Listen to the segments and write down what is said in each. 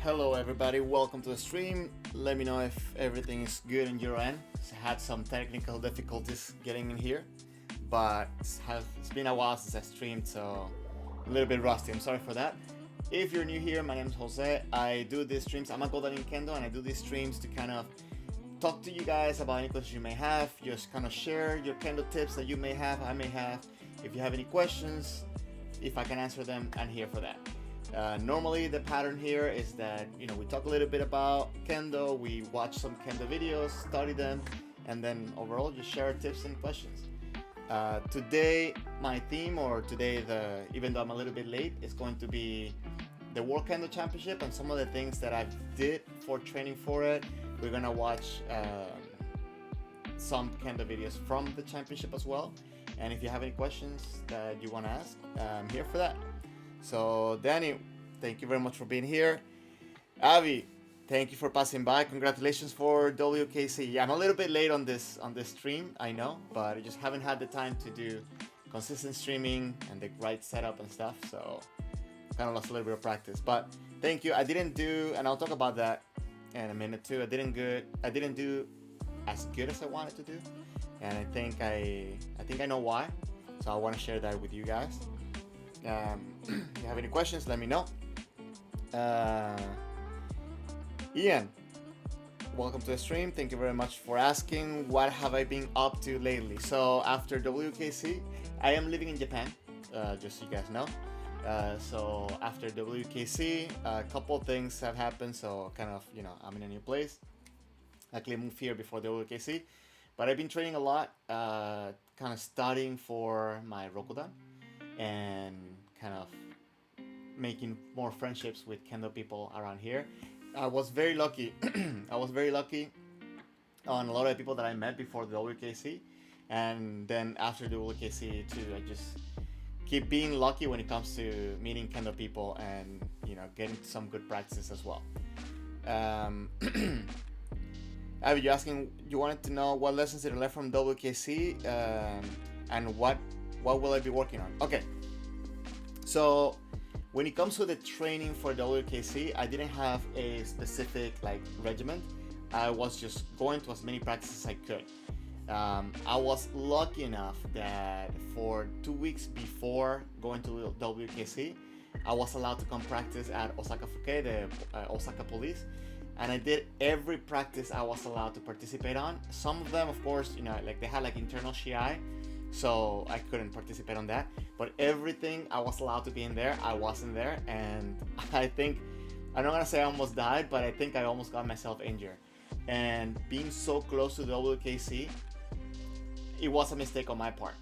Hello everybody, welcome to the stream. Let me know if everything is good on your end. I had some technical difficulties getting in here, but it's been a while since I streamed, so a little bit rusty. I'm sorry for that. If you're new here, my name is Jose. I do these streams, I'm a Golden in Kendo, and I do these streams to kind of talk to you guys about any questions you may have, just kind of share your Kendo tips that you may have, I may have. If you have any questions, if I can answer them, I'm here for that. Normally the pattern here is that we talk a little bit about Kendo, we watch some Kendo videos, study them, and then overall just share tips and questions. Today my theme, or today even though I'm a little bit late, is going to be the World Kendo Championship and some of the things that I did for training for it. We're gonna watch some Kendo videos from the championship as well, and if you have any questions that you want to ask, I'm here for that. So Danny, thank you very much for being here. Avi, thank you for passing by. Congratulations for WKC. Yeah, I'm a little bit late on this stream, I know, but I just haven't had the time to do consistent streaming and the right setup and stuff, so kind of lost a little bit of practice. But thank you. I didn't do, and I'll talk about that in a minute too. I didn't do as good as I wanted to do, and I think I know why. So I want to share that with you guys. If you have any questions, let me know. Ian, welcome to the stream. Thank you very much for asking. What have I been up to lately? So after WKC, I am living in Japan, just so you guys know. So after WKC, a couple of things have happened. So kind of, I'm in a new place. I actually moved here before WKC, but I've been training a lot, kind of studying for my Rokudan, and kind of making more friendships with Kendo people around here. I was very lucky. I was very lucky on a lot of the people that I met before the WKC, and then after the WKC too. I just keep being lucky when it comes to meeting Kendo people and getting some good practices as well. Abby, you wanted to know what lessons did I learn from WKC, and what will I be working on? Okay. So when it comes to the training for WKC, I didn't have a specific regimen. I was just going to as many practices as I could. I was lucky enough that for 2 weeks before going to WKC, I was allowed to come practice at Osaka Fuke, the Osaka police, and I did every practice I was allowed to participate on. Some of them, of course, they had internal Shiai, so I couldn't participate on that. But everything I was allowed to be in there, I wasn't there, and I think, I'm not gonna say I almost died, but I think I almost got myself injured. And being so close to WKC, it was a mistake on my part,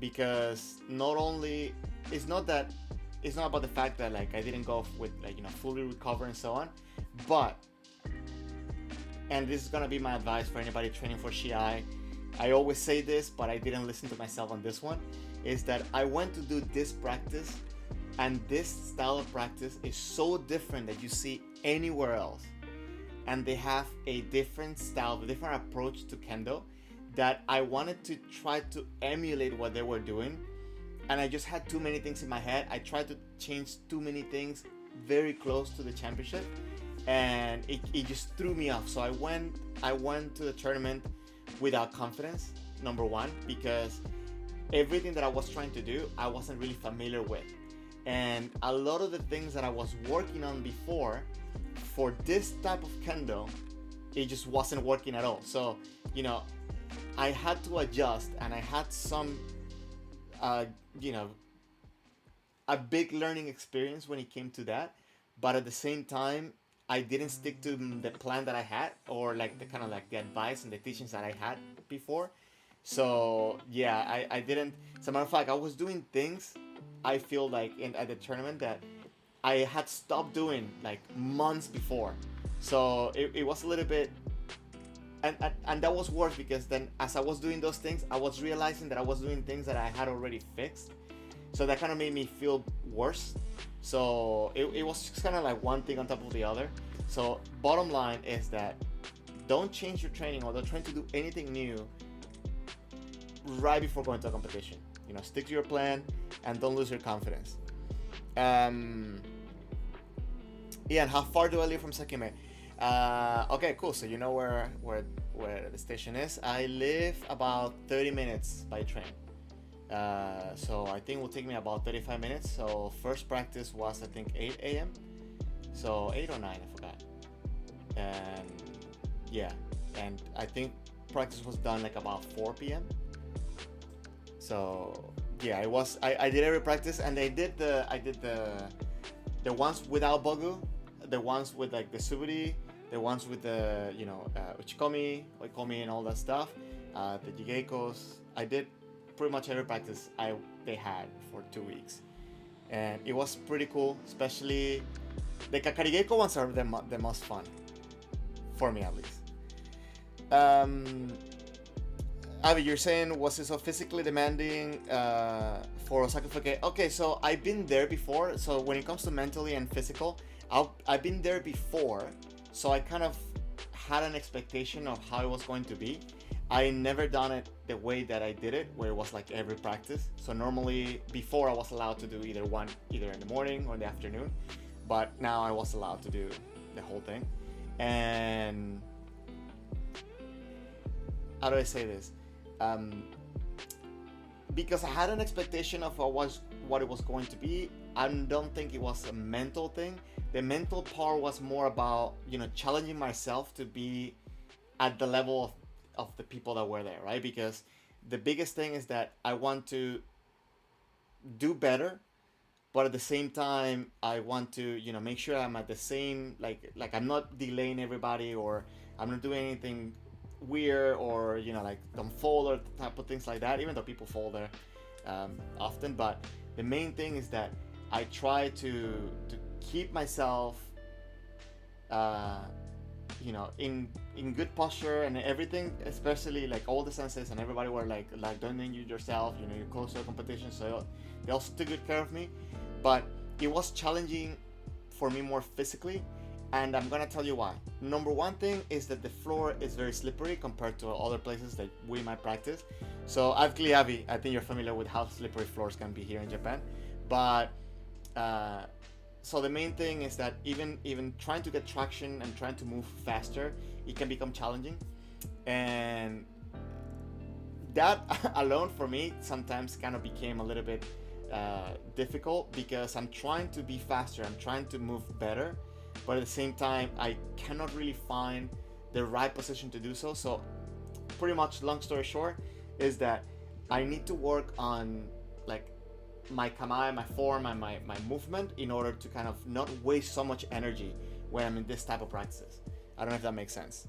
because not only, it's not about the fact that I didn't go with fully recover and so on, but, and this is gonna be my advice for anybody training for Shiai, I always say this, but I didn't listen to myself on this one, is that I went to do this practice, and this style of practice is so different that you see anywhere else. And they have a different style, a different approach to Kendo, that I wanted to try to emulate what they were doing. And I just had too many things in my head. I tried to change too many things very close to the championship, and it just threw me off. So I went to the tournament without confidence, number one, because everything that I was trying to do, I wasn't really familiar with. And a lot of the things that I was working on before, for this type of Kendo, it just wasn't working at all. So, I had to adjust, and I had some, a big learning experience when it came to that. But at the same time, I didn't stick to the plan that I had, or the advice and the teachings that I had before. So yeah, I didn't. As a matter of fact, I was doing things, I feel at the tournament, that I had stopped doing months before. So it was a little bit, and that was worse, because then as I was doing those things, I was realizing that I was doing things that I had already fixed. So that kind of made me feel worse. So it was just kind of one thing on top of the other. So bottom line is that don't change your training, or don't try to do anything new right before going to a competition. Stick to your plan and don't lose your confidence. Ian, how far do I live from Sekime? Okay, cool. So you know where the station is. I live about 30 minutes by train. So I think it will take me about 35 minutes. So first practice was I think 8 a.m. So 8 or 9, I forgot. And yeah, and I think practice was done like about 4 p.m. So yeah, I did every practice, and I did the ones without bogu, the ones with like the suburi, the ones with the uchikomi, oikomi, and all that stuff, the jigeikos. I did pretty much every practice they had for 2 weeks, and it was pretty cool. Especially the kakarigeiko ones are the most fun for me, at least. Avi, you're saying, was it so physically demanding for Osaka Fuke? Okay, so I've been there before. So when it comes to mentally and physical, I've been there before. So I kind of had an expectation of how it was going to be. I never done it the way that I did it, where it was like every practice. So normally before I was allowed to do either in the morning or in the afternoon, but now I was allowed to do the whole thing. And how do I say this? Because I had an expectation of what it was going to be. I don't think it was a mental thing. The mental part was more about challenging myself to be at the level of the people that were there, right? Because the biggest thing is that I want to do better, but at the same time I want to make sure I'm at the same like I'm not delaying everybody, or I'm not doing anything weird, or like don't fall or type of things like that, even though people fall there often. But the main thing is that I try to keep myself in good posture and everything, especially like all the senseis and everybody were like don't injure yourself, you're close to a competition, so they also took good care of me. But it was challenging for me more physically, and I'm gonna tell you why. Number one thing is that the floor is very slippery compared to other places that we might practice. So obviously, Avi, I think you're familiar with how slippery floors can be here in Japan. But so the main thing is that even trying to get traction and trying to move faster, it can become challenging. And that alone for me sometimes kind of became a little bit difficult, because I'm trying to be faster, I'm trying to move better, but at the same time I cannot really find the right position to do so. So pretty much, long story short, is that I need to work on like my kamae, my form, and my movement, in order to kind of not waste so much energy when I'm in this type of practices. I don't know if that makes sense.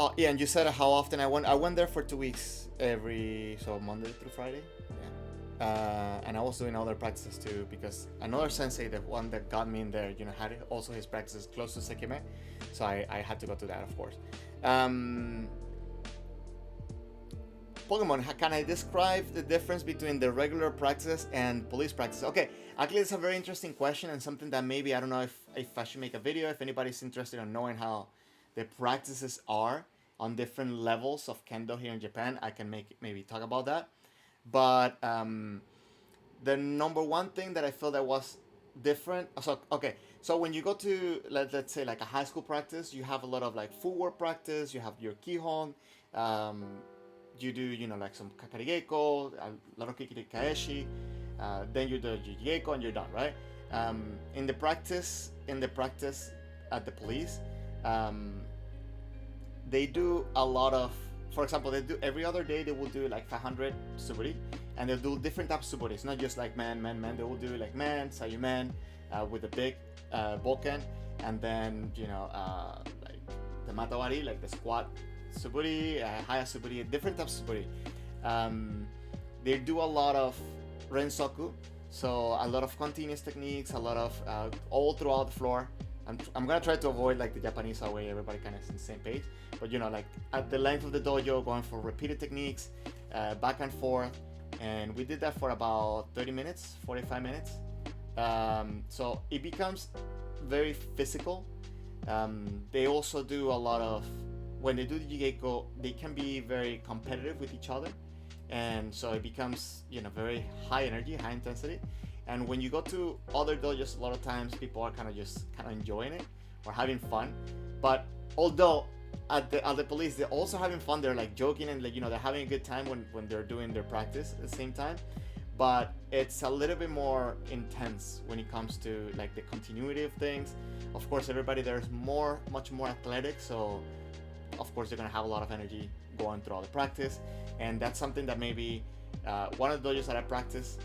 Oh yeah, and you said how often I went. I went there for 2 weeks, so Monday through Friday. Yeah. And I was doing other practices too, because another sensei, the one that got me in there, had also his practices close to Sekime, so I had to go to that, of course. Pokemon, can I describe the difference between the regular practice and police practice? Okay, actually it's a very interesting question, and something that maybe, I don't know if I should make a video, if anybody's interested in knowing how the practices are on different levels of Kendo here in Japan, I can maybe talk about that. But the number one thing that I feel that was different, so when you go to let's say like a high school practice, you have a lot of like footwork practice, you have your kihon, you do like some kakarigeko, a lot of kikirikaeshi, then you do jigeiko and you're done, right? In the practice at the police, they do a lot of, for example, they do every other day, they will do like 500 suburi, and they'll do different types of suburi. It's not just like man. They will do like man, sayumen, with a big boken, and then like the matawari, like the squat suburi, haya suburi, different types of suburi. They do a lot of rensoku, so a lot of continuous techniques, a lot of all throughout the floor. I'm gonna try to avoid like the Japanese way everybody kind of is on the same page, but like at the length of the dojo, going for repeated techniques, back and forth, and we did that for about 30 minutes, 45 minutes. So it becomes very physical. They also do a lot of when they do the Jigeko, they can be very competitive with each other, and so it becomes, you know, very high energy, high intensity. And when you go to other dojos, a lot of times people are kind of enjoying it or having fun. But although at the police, they're also having fun, they're like joking and, like, you know, they're having a good time when they're doing their practice at the same time. But it's a little bit more intense when it comes to like the continuity of things. Of course, everybody there is much more athletic, so of course they're gonna have a lot of energy going through all the practice. And that's something that maybe one of the dojos that I practice,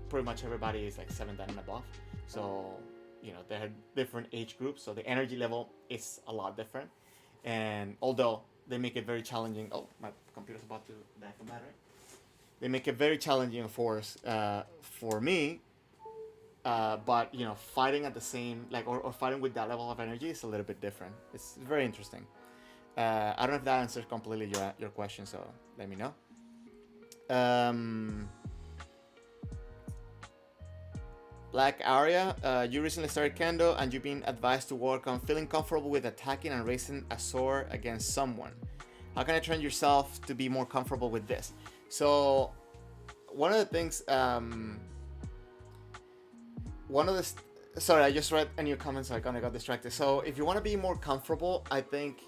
pretty much everybody is like 7 dan and above. So, you know, they have different age groups, so the energy level is a lot different. And although they make it very challenging, oh, my computer's about to die from battery. They make it very challenging, of course, for me. But, you know, fighting at the same, like, or fighting with that level of energy is a little bit different. It's very interesting. I don't know if that answers completely your question, so let me know. Black Aria, you recently started Kendo and you've been advised to work on feeling comfortable with attacking and raising a sword against someone. How can I train yourself to be more comfortable with this? So, one of the things, sorry, I just read a new comment, so I kind of got distracted. So, if you want to be more comfortable, I think,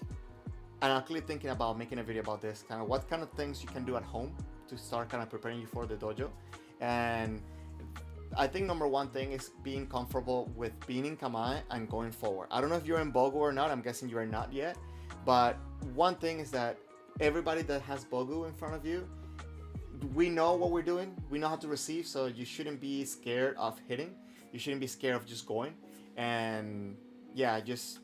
and I'm actually thinking about making a video about this, kind of what kind of things you can do at home to start kind of preparing you for the dojo. And I think number one thing is being comfortable with being in kamae and going forward. I don't know if you're in bogu or not. I'm guessing you are not yet. But one thing is that everybody that has bogu in front of you, we know what we're doing. We know how to receive. So you shouldn't be scared of hitting. You shouldn't be scared of just going. And yeah, just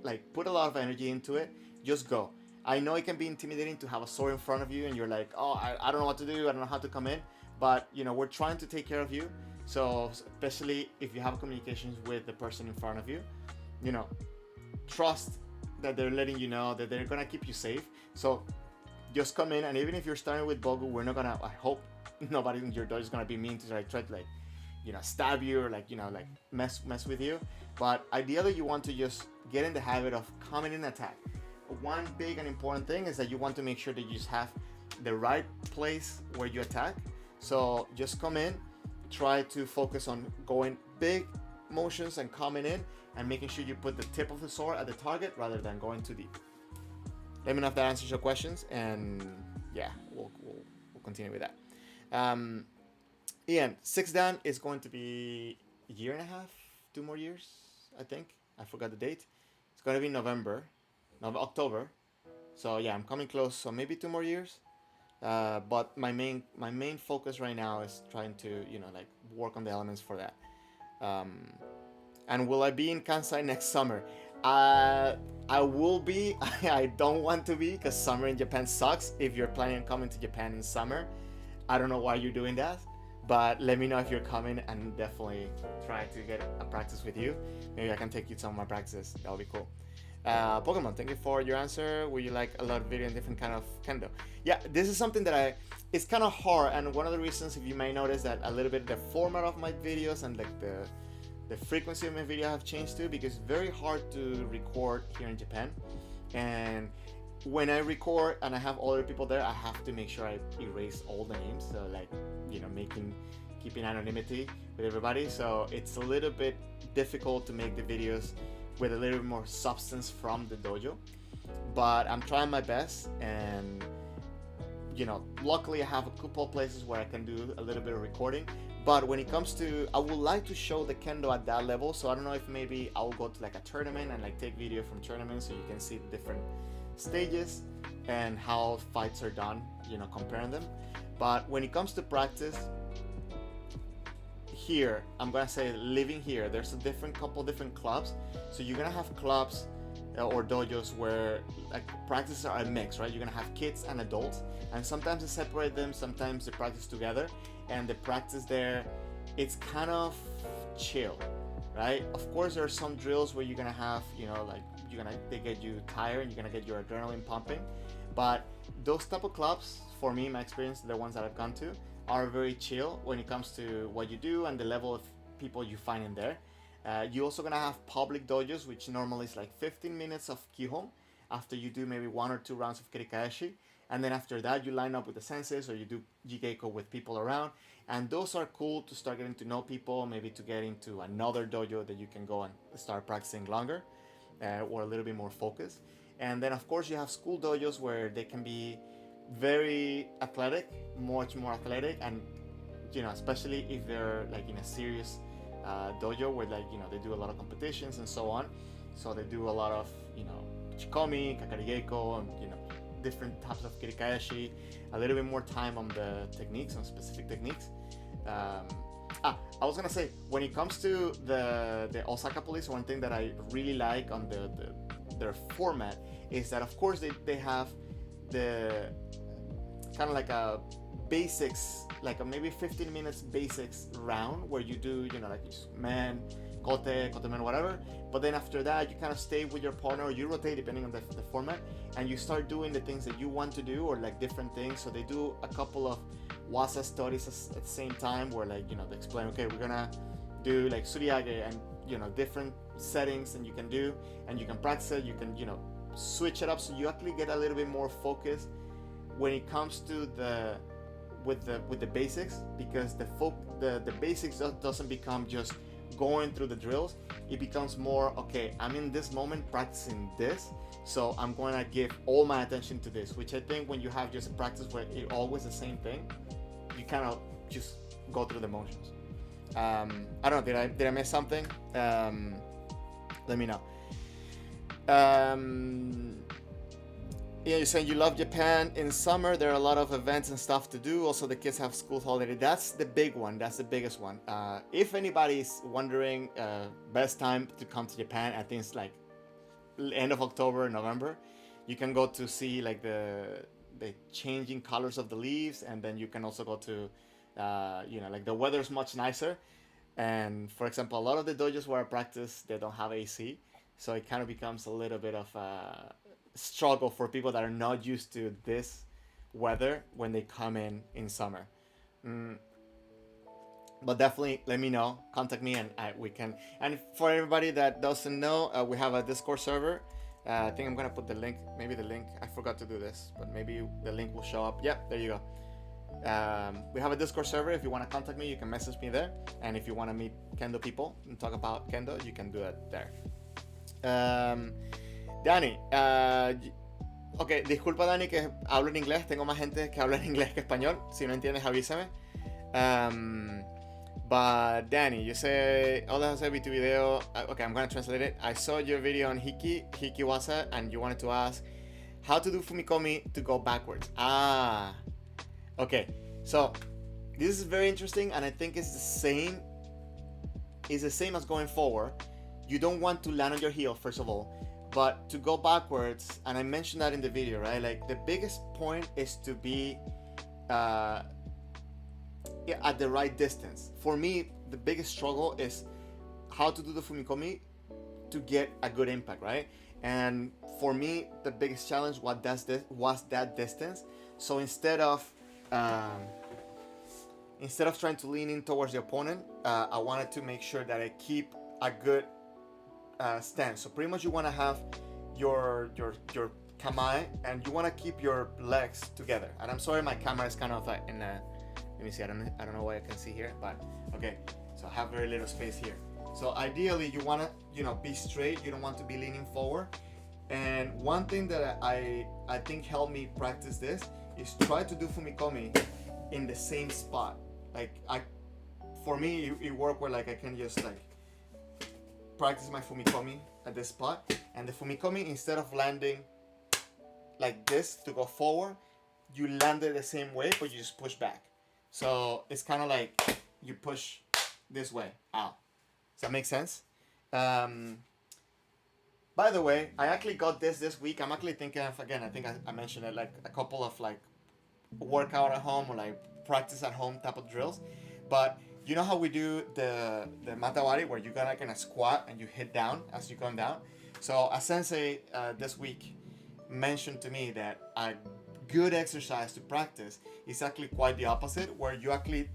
like put a lot of energy into it. Just go. I know it can be intimidating to have a sword in front of you and you're like, oh, I don't know what to do. I don't know how to come in. But, you know, we're trying to take care of you. So, especially if you have communications with the person in front of you, you know, trust that they're letting you know that they're going to keep you safe. So, just come in. And even if you're starting with bogu, we're not going to, I hope nobody in your door is going to be mean to like, try to, like, you know, stab you or, like, you know, like mess with you. But ideally, you want to just get in the habit of coming in attack. One big and important thing is that you want to make sure that you just have the right place where you attack. So just come in, try to focus on going big motions and coming in and making sure you put the tip of the sword at the target rather than going too deep. Let me know if that answers your questions, and yeah, we'll continue with that. Ian, 6 dan is going to be a year and a half, 2 more years, I think. I forgot the date. It's going to be October. So yeah, I'm coming close. So maybe 2 more years. But my main focus right now is trying to, you know, like work on the elements for that. And will I be in Kansai next summer? I will be. I don't want to be because summer in Japan sucks. If you're planning on coming to Japan in summer, I don't know why you're doing that. But let me know if you're coming and definitely try to get a practice with you. Maybe I can take you to some of my practices. That would be cool. Pokemon, thank you for your answer. Would you like a lot of video and different kind of kendo? Yeah, this is something that it's kind of hard, and one of the reasons, if you may notice, that a little bit the format of my videos and like the frequency of my video have changed too, because it's very hard to record here in Japan. And when I record and I have other people there, I have to make sure I erase all the names, so like, you know, keeping anonymity with everybody. So it's a little bit difficult to make the videos with a little bit more substance from the dojo, but I'm trying my best. And you know, luckily I have a couple of places where I can do a little bit of recording. But when it comes to, I would like to show the kendo at that level, so I don't know if maybe I will go to like a tournament and like take video from tournaments so you can see the different stages and how fights are done, you know, comparing them. But when it comes to practice, here, I'm gonna say living here, there's a couple different clubs. So you're gonna have clubs or dojos where like practices are a mix, right? You're gonna have kids and adults, and sometimes they separate them, sometimes they practice together. And the practice there, it's kind of chill, right? Of course, there are some drills where you're gonna have, you know, like they get you tired and you're gonna get your adrenaline pumping. But those type of clubs, for me, my experience, the ones that I've gone to, are very chill when it comes to what you do and the level of people you find in there. You're also gonna have public dojos, which normally is like 15 minutes of kihon, after you do maybe 1 or 2 rounds of kirikaeshi. And then after that, you line up with the senseis or you do jigeko with people around. And those are cool to start getting to know people, maybe to get into another dojo that you can go and start practicing longer or a little bit more focused. And then, of course, you have school dojos where they can be very athletic, much more athletic. And, especially if they're like in a serious dojo where they do a lot of competitions and so on. So they do a lot of, chikomi, kakarigeko, and, different types of kirikaeshi, a little bit more time on the techniques, on specific techniques. I was gonna say, when it comes to the Osaka police, one thing that I really like on their format is that, of course, they have the kind of like a basics, like a maybe 15 minutes basics round where you do, like just man, kote man, whatever. But then after that, you kind of stay with your partner, or you rotate depending on the format, and you start doing the things that you want to do, or like different things. So they do a couple of wasa studies at the same time where they explain, okay, we're gonna do like suriage and different settings, and you can do, and you can practice it, you can switch it up, so you actually get a little bit more focused when it comes to with the basics, because the basics doesn't become just going through the drills. It becomes more, okay, I'm in this moment practicing this, so I'm going to give all my attention to this, which I think when you have just a practice where it's always the same thing, you kind of just go through the motions. I don't know, did I miss something? Let me know. Yeah, you're saying you love Japan. In summer, there are a lot of events and stuff to do. Also, the kids have school holiday. That's the big one. That's the biggest one. If anybody's wondering, best time to come to Japan, I think it's like end of October, November. You can go to see like the changing colors of the leaves, and then you can also go to, like the weather's much nicer. And for example, a lot of the dojos where I practice, they don't have AC, so it kind of becomes a little bit of a struggle for people that are not used to this weather when they come in summer. But definitely let me know, contact me, and we can. And for everybody that doesn't know, we have a Discord server. I think I'm gonna put the link, maybe the link, I forgot to do this, but maybe the link will show up. Yeah, there you go. We have a Discord server. If you want to contact me, you can message me there, and if you want to meet Kendo people and talk about Kendo, you can do it there. Dani, ok, disculpa Dani que hablo en inglés, tengo más gente que habla en inglés que español, si no entiendes avísame. But Danny, you say, hola Jose, vi tu video, okay, I'm gonna translate it. I saw your video on Hikiwasa, and you wanted to ask how to do Fumikomi to go backwards. Okay, so this is very interesting, and I think it's the same as going forward. You don't want to land on your heel, first of all, but to go backwards, and I mentioned that in the video, right? Like the biggest point is to be at the right distance. For me, the biggest struggle is how to do the Fumikomi to get a good impact, right? And for me, the biggest challenge was that distance. So instead of trying to lean in towards the opponent, I wanted to make sure that I keep a good stance. So pretty much you want to have your kamae, and you want to keep your legs together. And I'm sorry, my camera is kind of like in a, let me see, I don't know what I can see here, but okay, so I have very little space here. So ideally you want to be straight, you don't want to be leaning forward. And one thing that I think helped me practice this is try to do Fumikomi in the same spot. Like for me it worked where like I can just like practice my Fumikomi at this spot, and the Fumikomi, instead of landing like this to go forward, you land it the same way, but you just push back. So it's kind of like you push this way out. Does that make sense? By the way, I actually got this week. I'm actually thinking of, again, I think I mentioned it, like a couple of like workout at home or like practice at home type of drills. But you know how we do the matawari, where you're gonna squat and you hit down as you come down? So a sensei this week mentioned to me that a good exercise to practice is actually quite the opposite, where you actually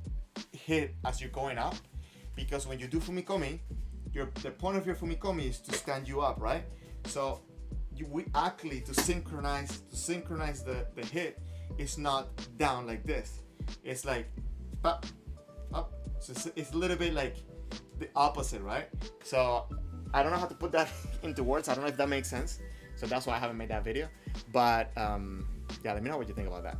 hit as you're going up, because when you do Fumikomi, the point of your Fumikomi is to stand you up, right? So we actually to synchronize the hit, it's not down like this. It's like up, up. So it's a little bit like the opposite, right? So I don't know how to put that into words. I don't know if that makes sense. So that's why I haven't made that video. But yeah, let me know what you think about that.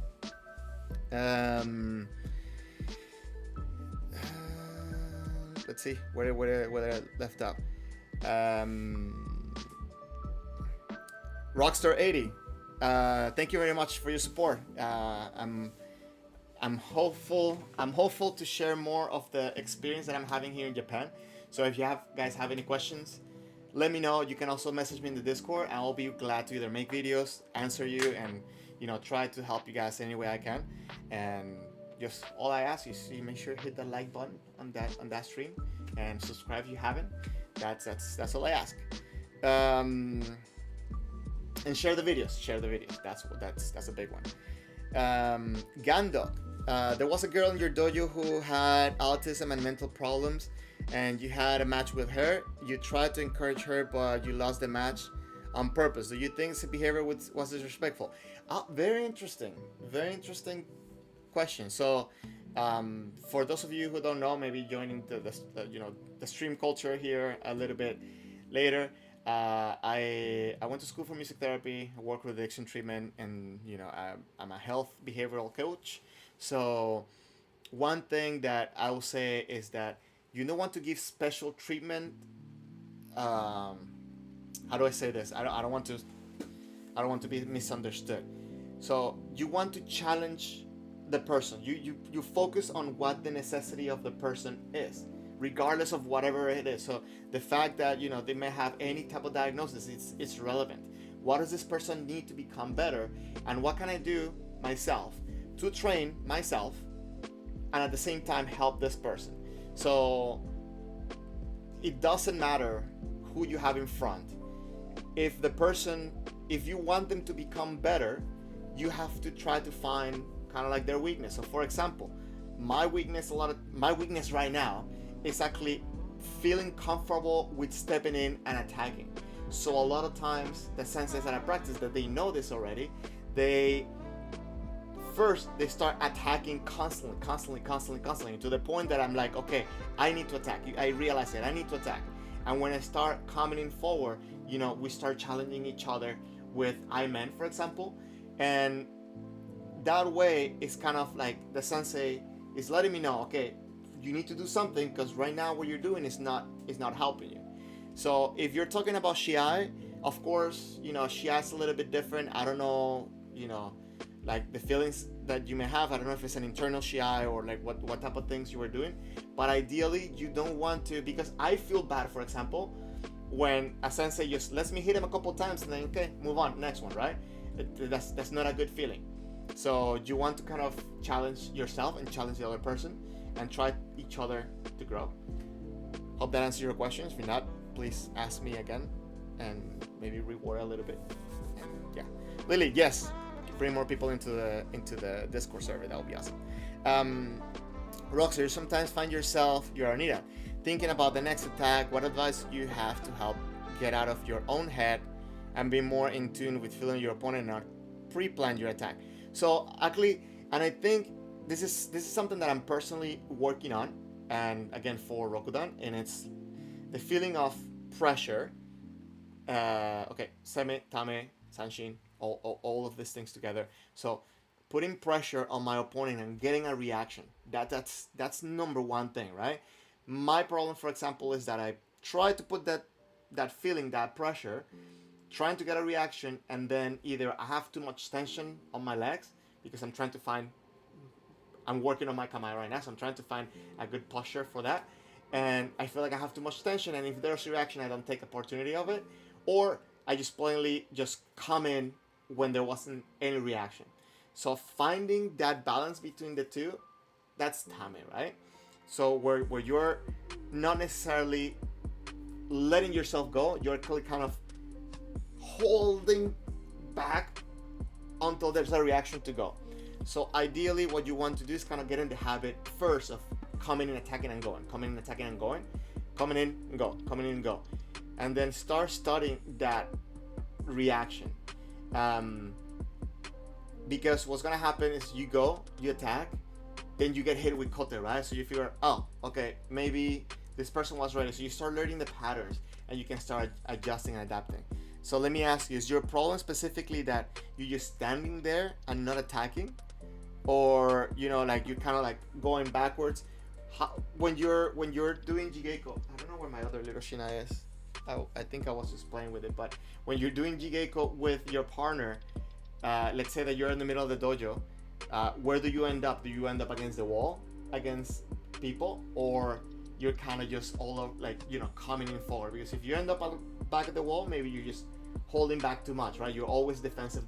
Let's see where I left out. Rockstar80, thank you very much for your support. I'm hopeful to share more of the experience that I'm having here in Japan. So if you guys have any questions, let me know. You can also message me in the Discord, and I'll be glad to either make videos, answer you, and try to help you guys any way I can. And just all I ask is you make sure to hit the like button on that stream and subscribe if you haven't. That's all I ask. And share the videos. That's a big one. Gandok, there was a girl in your dojo who had autism and mental problems, and you had a match with her. You tried to encourage her, but you lost the match on purpose. Do you think this behavior was disrespectful? Very interesting question. So for those of you who don't know, maybe joining the stream culture here a little bit later, I went to school for music therapy. I work with addiction treatment, and I'm a health behavioral coach. So one thing that I will say is that you don't want to give special treatment. How do I say this? I don't want to be misunderstood. So you want to challenge the person. You focus on what the necessity of the person is, regardless of whatever it is. So the fact that they may have any type of diagnosis, it's relevant. What does this person need to become better, and what can I do myself to train myself and at the same time help this person? So it doesn't matter who you have in front. If you want them to become better, you have to try to find kind of like their weakness. So for example, my weakness right now is actually feeling comfortable with stepping in and attacking. So a lot of times the senseis that I practice, that they know this already, they start attacking constantly to the point that I'm like, okay, I need to attack. I realize that I need to attack. And when I start coming in forward, we start challenging each other with I men, for example. And that way it's kind of like the sensei is letting me know, okay, you need to do something, because right now what you're doing is not helping you. So if you're talking about Shiai, of course, Shiai is a little bit different. I don't know, like the feelings that you may have. I don't know if it's an internal Shiai or like what type of things you were doing. But ideally, you don't want to, because I feel bad, for example, when a sensei just lets me hit him a couple times and then, okay, move on, next one, right? That's not a good feeling. So you want to kind of challenge yourself and challenge the other person and try each other to grow. Hope that answers your questions. If not, please ask me again and maybe reward a little bit. And yeah, Lily, yes, bring more people into the Discord server. That would be awesome. Roxy, you sometimes find yourself, you're Anita, thinking about the next attack. What advice do you have to help get out of your own head and be more in tune with feeling your opponent and not pre-plan your attack? So actually, and I think this is something that I'm personally working on, and again for Rokudan, and it's the feeling of pressure. Okay, seme, tame, sanshin, all of these things together. So putting pressure on my opponent and getting a reaction. That's number one thing, right? My problem, for example, is that I try to put that feeling, that pressure, trying to get a reaction, and then either I have too much tension on my legs because I'm working on my kamae right now, so I'm trying to find a good posture for that, and I feel like I have too much tension, and if there's a reaction, I don't take opportunity of it, or I just plainly just come in when there wasn't any reaction. So finding that balance between the two, that's tame, right? So where you're not necessarily letting yourself go, you're kind of holding back until there's a reaction to go. So ideally what you want to do is kind of get in the habit first of coming in, attacking and going, coming in, attacking and going, coming in and go, coming in and go, and then start studying that reaction. Because what's gonna happen is you attack, then you get hit with kote, right? So you figure, oh, okay, maybe this person was ready. So you start learning the patterns and you can start adjusting and adapting. So let me ask you, is your problem specifically that you're just standing there and not attacking? Or, like you're kind of like going backwards? When you're doing Jigeko, I don't know where my other little shinai is. I think I was just playing with it, but when you're doing Jigeko with your partner, let's say that you're in the middle of the dojo, where do you end up? Do you end up against the wall, against people, or you're kind of just all of, like, coming in forward? Because if you end up back at the wall, maybe you're just holding back too much, right? You're always defensive.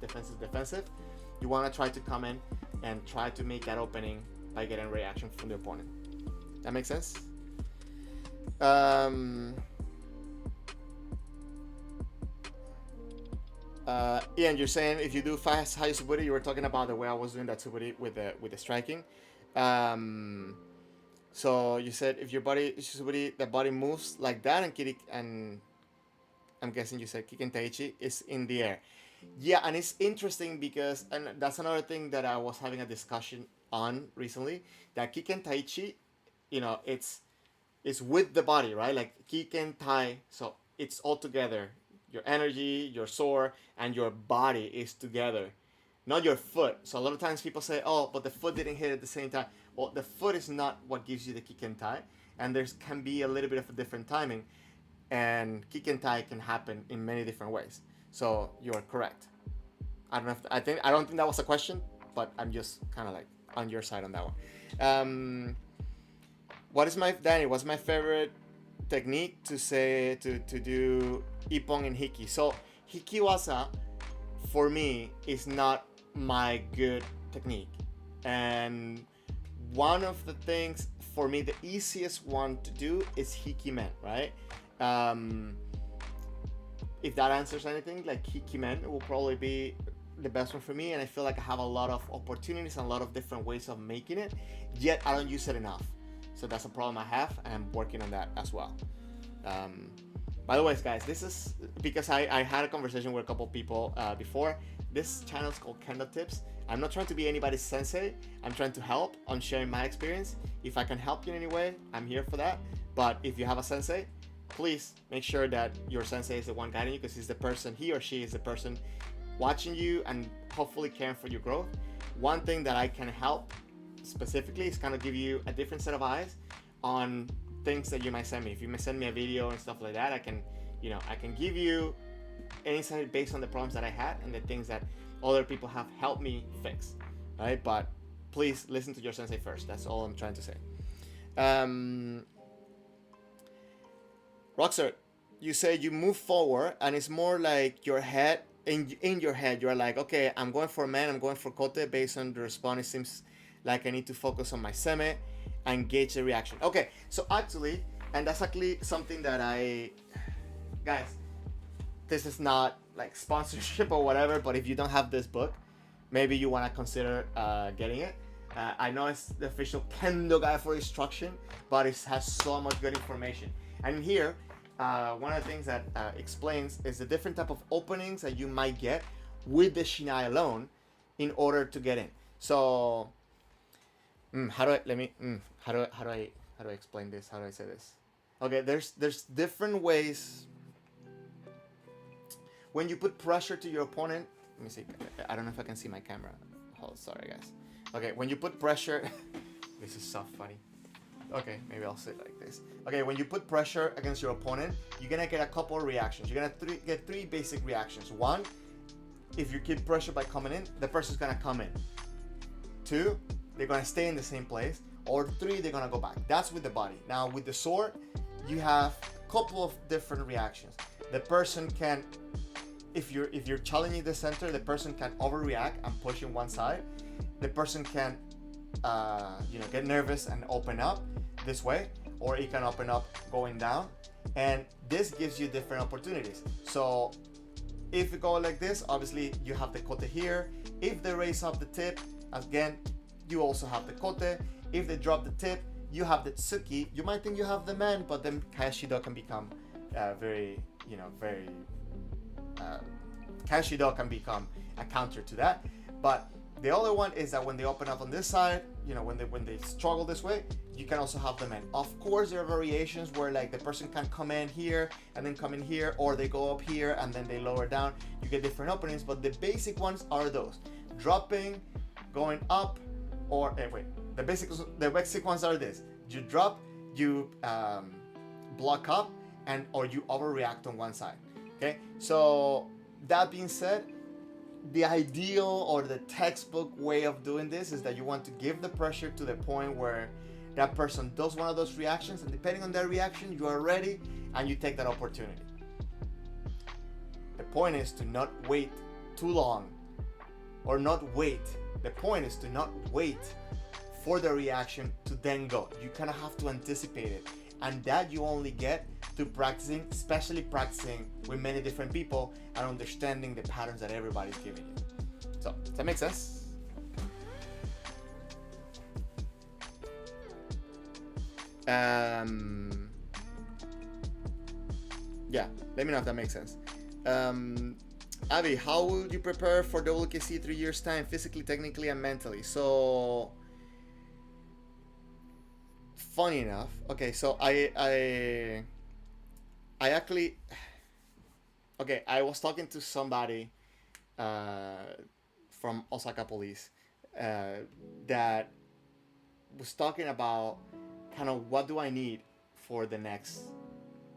You want to try to come in and try to make that opening by getting reaction from the opponent. That makes sense? Ian, you're saying if you do fast high suburi, you were talking about the way I was doing that suburi with the striking. So you said if your body suburi, the body moves like that, and I'm guessing you said kiken taichi is in the air. Yeah, and it's interesting because, and that's another thing that I was having a discussion on recently, that kiken taichi, it's with the body, right? Like kiken tai, so it's all together. Your energy, your sword, and your body is together, not your foot. So a lot of times people say, oh, but the foot didn't hit at the same time. Well, the foot is not what gives you the kiken tai, and there can be a little bit of a different timing, and kiken tai can happen in many different ways. So you're correct. I don't think that was a question, but I'm just kind of like on your side on that one. What's my favorite technique to do ippon and hiki? So hikiwaza for me is not my good technique, and one of the things for me, the easiest one to do is hikimen, right? If that answers anything, like hikimen will probably be the best one for me, and I feel like I have a lot of opportunities and a lot of different ways of making it, yet I don't use it enough. So that's a problem I have, and I'm working on that as well. By the way, guys, this is because I had a conversation with a couple people before. This channel is called Kendo Tips. I'm not trying to be anybody's sensei. I'm trying to help. I'm sharing my experience. If I can help you in any way, I'm here for that. But if you have a sensei, please make sure that your sensei is the one guiding you, because he or she is the person watching you and hopefully caring for your growth. One thing that I can help specifically is kind of give you a different set of eyes on things that you might send me. If you may send me a video and stuff like that, I can give you an insight based on the problems that I had and the things that other people have helped me fix, right? But please listen to your sensei first. That's all I'm trying to say. Roxer, you say you move forward and it's more like your head, in your head, you're like, okay, I'm going for man, I'm going for kote. Based on the response, it seems like I need to focus on my seme and gauge the reaction. Okay, so actually, and that's actually something that guys, this is not like sponsorship or whatever, but if you don't have this book, maybe you want to consider getting it. I know it's the official Kendo guide for instruction, but it has so much good information. And here, one of the things that explains is the different type of openings that you might get with the shinai alone in order to get in. So, how do I explain this? How do I say this? Okay, there's different ways. When you put pressure to your opponent, let me see. I don't know if I can see my camera. Oh, sorry guys. Okay, when you put pressure, this is so funny. Okay, maybe I'll say it like this. Okay, when you put pressure against your opponent, you're gonna get a couple of reactions. You're gonna get three basic reactions. One, if you keep pressure by coming in, the person's gonna come in. Two, they're gonna stay in the same place. Or three, they're gonna go back. That's with the body. Now with the sword, you have a couple of different reactions. The person can, if you're challenging the center, the person can overreact and push in one side. The person can get nervous and open up this way, or it can open up going down, and this gives you different opportunities. So if you go like this, obviously you have the kote here. If they raise up the tip, again, you also have the kote. If they drop the tip, you have the tsuki. You might think you have the man, but then Kayashido can become very Kanshido can become a counter to that. But the other one is that when they open up on this side, when they struggle this way, you can also have them in. Of course, there are variations where like the person can come in here and then come in here, or they go up here and then they lower down. You get different openings, but the basic ones are those: dropping, going up, or the basic ones are this: you drop, you block up, or you overreact on one side. Okay, so that being said, the ideal or the textbook way of doing this is that you want to give the pressure to the point where that person does one of those reactions, and depending on that reaction, you are ready and you take that opportunity. The point is to not wait too long, or not wait. The point is to not wait for the reaction to then go. You kind of have to anticipate it, and that you only get through practicing, especially practicing with many different people and understanding the patterns that everybody's giving you. So, does that make sense? Yeah, let me know if that makes sense. Avi, how would you prepare for WKC 3 years time, physically, technically, and mentally? So, funny enough, okay, so I actually, okay, I was talking to somebody from Osaka police that was talking about kind of what do I need for the next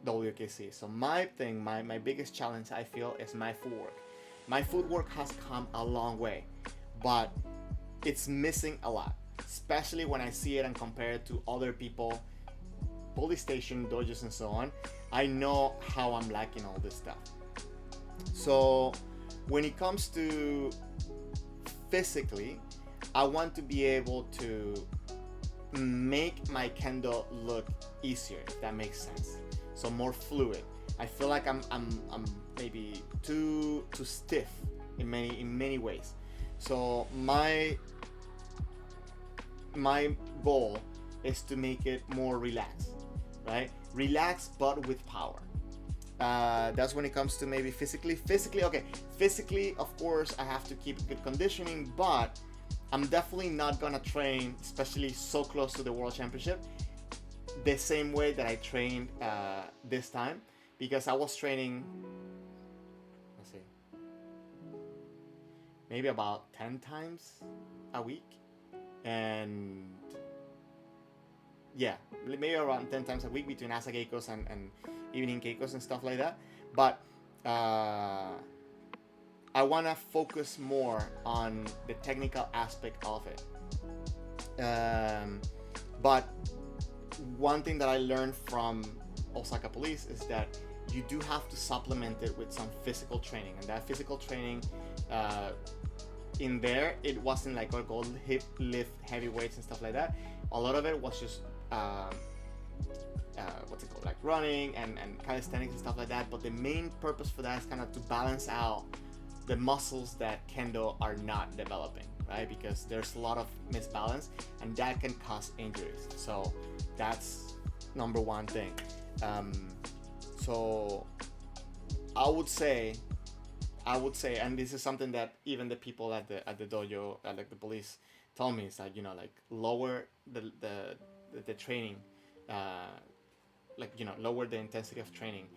WKC. So my biggest challenge, I feel, is my footwork. My footwork has come a long way, but it's missing a lot, especially when I see it and compare it to other people, police station, dojos, and so on. I know how I'm lacking all this stuff. So when it comes to physically, I want to be able to make my kendo look easier, if that makes sense. So more fluid. I feel like I'm maybe too stiff in many ways. So my goal is to make it more relaxed, right? Relaxed but with power. That's when it comes to maybe physically. Okay, physically, of course, I have to keep good conditioning, but I'm definitely not gonna train, especially so close to the World Championship, the same way that I trained this time, because I was training, let's see, maybe about 10 times a week, and yeah, maybe around 10 times a week between asa keikos and evening keikos and stuff like that. But I want to focus more on the technical aspect of it. But one thing that I learned from Osaka Police is that you do have to supplement it with some physical training, and that physical training in there, it wasn't like go lift heavy weights and stuff like that. A lot of it was just like running and calisthenics and stuff like that. But the main purpose for that is kind of to balance out the muscles that kendo are not developing, right? Because there's a lot of misbalance, and that can cause injuries. So that's number one thing. So I would say, and this is something that even the people at the dojo, like the police, told me, is that like lower the training, lower the intensity of training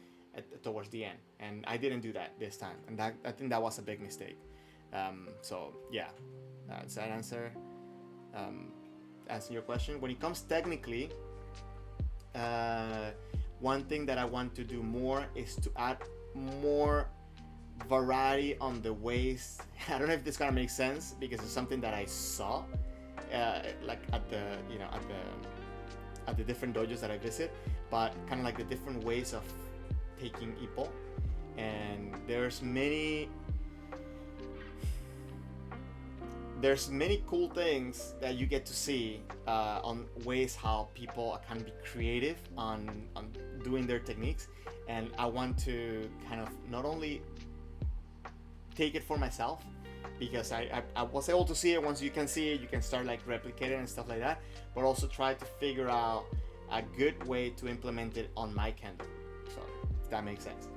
towards the end, and I didn't do that this time, and I think that was a big mistake. So yeah, does that answer your question? When it comes technically, one thing that I want to do more is to add more variety on the ways. I don't know if this kind of makes sense, because it's something that I saw like at the different dojos that I visit, but kind of like the different ways of taking ippo, and there's many cool things that you get to see on ways how people can be creative on doing their techniques. And I want to kind of not only take it for myself, because I was able to see it. Once you can see it, you can start like replicating and stuff like that, but also try to figure out a good way to implement it on my kendo. So if that makes sense,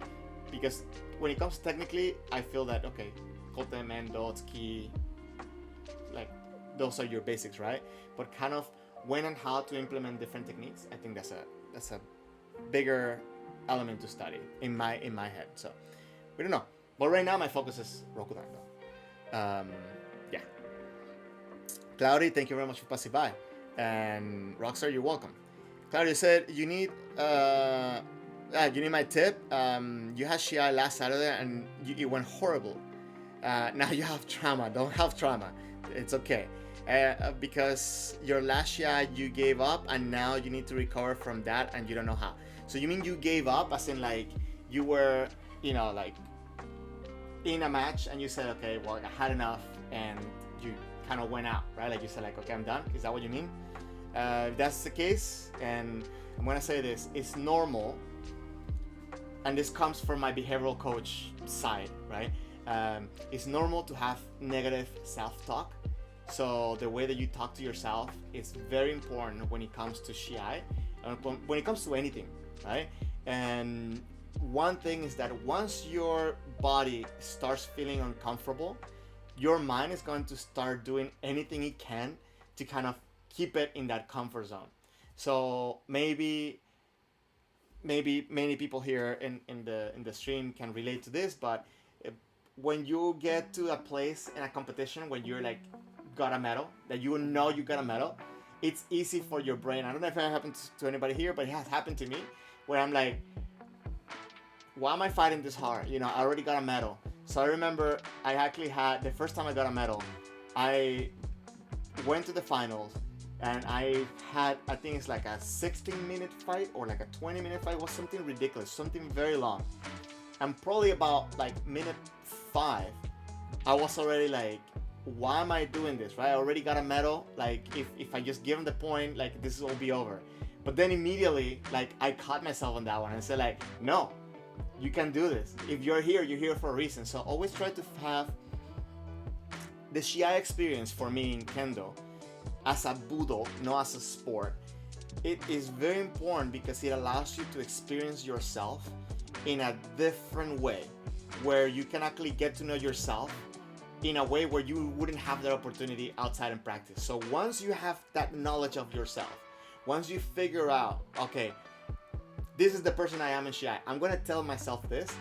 because when it comes to technically, I feel that okay, kote, mendo, tsuki, like those are your basics, right? But kind of when and how to implement different techniques, I think that's a bigger element to study in my head. So we don't know. But right now my focus is Rokudan though. Yeah. Cloudy, thank you very much for passing by. And Rockstar, you're welcome. Cloudy said you need my tip. You had Shia last Saturday and it went horrible. Now you have trauma. Don't have trauma. It's okay. Because your last Shia you gave up and now you need to recover from that and you don't know how. So you mean you gave up as in like you were, like in a match and you said, okay, well, I had enough and you kind of went out, right? Like you said, like, okay, I'm done. Is that what you mean? If that's the case, and I'm gonna say this, it's normal, and this comes from my behavioral coach side, right? It's normal to have negative self-talk. So the way that you talk to yourself is very important when it comes to Shiai, when it comes to anything, right? And one thing is that once your body starts feeling uncomfortable, your mind is going to start doing anything it can to kind of keep it in that comfort zone. So maybe many people here in the stream can relate to this, but when you get to a place in a competition when you're like got a medal, that you know you got a medal, it's easy for your brain. I don't know if it happens to anybody here, but it has happened to me where I'm like, why am I fighting this hard? I already got a medal. So I remember I actually had, the first time I got a medal, I went to the finals and I had, I think it's like a 16-minute fight or like a 20-minute fight. It was something ridiculous, something very long. And probably about like minute 5, I was already like, why am I doing this, right? I already got a medal. Like if I just give him the point, like this will be over. But then immediately, like I caught myself on that one and said like, no, you can do this. If you're here for a reason. So always try to have the Shiai experience for me in Kendo as a Budo, not as a sport. It is very important because it allows you to experience yourself in a different way where you can actually get to know yourself in a way where you wouldn't have that opportunity outside in practice. So once you have that knowledge of yourself, once you figure out, okay, this is the person I am in Shiai, I'm gonna tell myself this,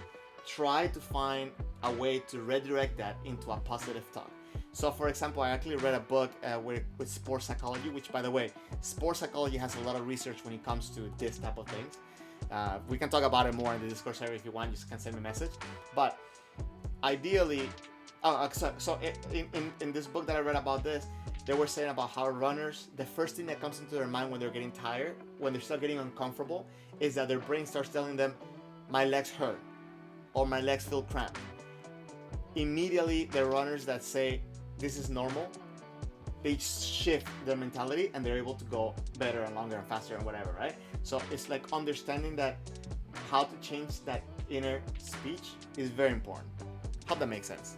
try to find a way to redirect that into a positive thought. So for example, I actually read a book with sports psychology, which by the way, sports psychology has a lot of research when it comes to this type of things. We can talk about it more in the Discord server if you want, you just can send me a message. But ideally, so in this book that I read about this, they were saying about how runners, the first thing that comes into their mind when they're getting tired, when they start getting uncomfortable, is that their brain starts telling them, my legs hurt, or my legs feel cramped. Immediately, the runners that say, this is normal, they shift their mentality and they're able to go better and longer and faster and whatever, right? So it's like understanding that how to change that inner speech is very important. Hope that makes sense.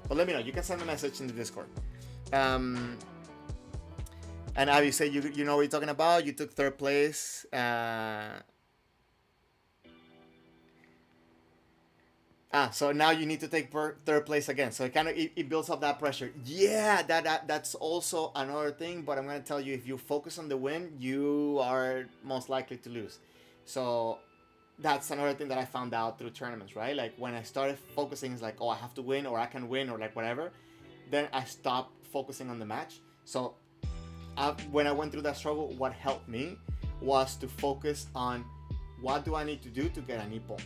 But let me know. You can send a message in the Discord. And Abby said you know what you're talking about. You took 3rd place. So now you need to take 3rd place again. So it kind of it builds up that pressure. Yeah, that's also another thing. But I'm gonna tell you, if you focus on the win, you are most likely to lose. So that's another thing that I found out through tournaments, right? Like when I started focusing, it's like, oh, I have to win, or I can win, or like whatever. Then I stopped focusing on the match. So when I went through that struggle, what helped me was to focus on what do I need to do to get a nippon,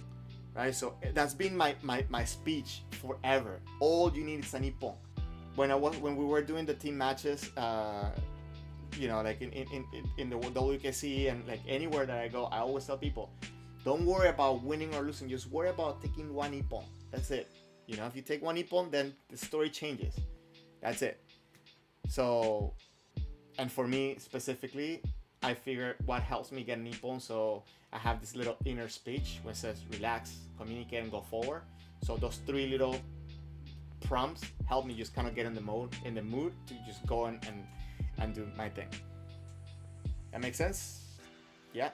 right? So that's been my speech forever. All you need is a nippon. When we were doing the team matches, like in the WKC and like anywhere that I go, I always tell people, don't worry about winning or losing. Just worry about taking one nippon. That's it. If you take one nippon, then the story changes. That's it. So, and for me specifically, I figure what helps me get a nippon. So I have this little inner speech where it says relax, communicate, and go forward. So those 3 little prompts help me just kind of get in the mood to just go and do my thing. That makes sense? Yeah.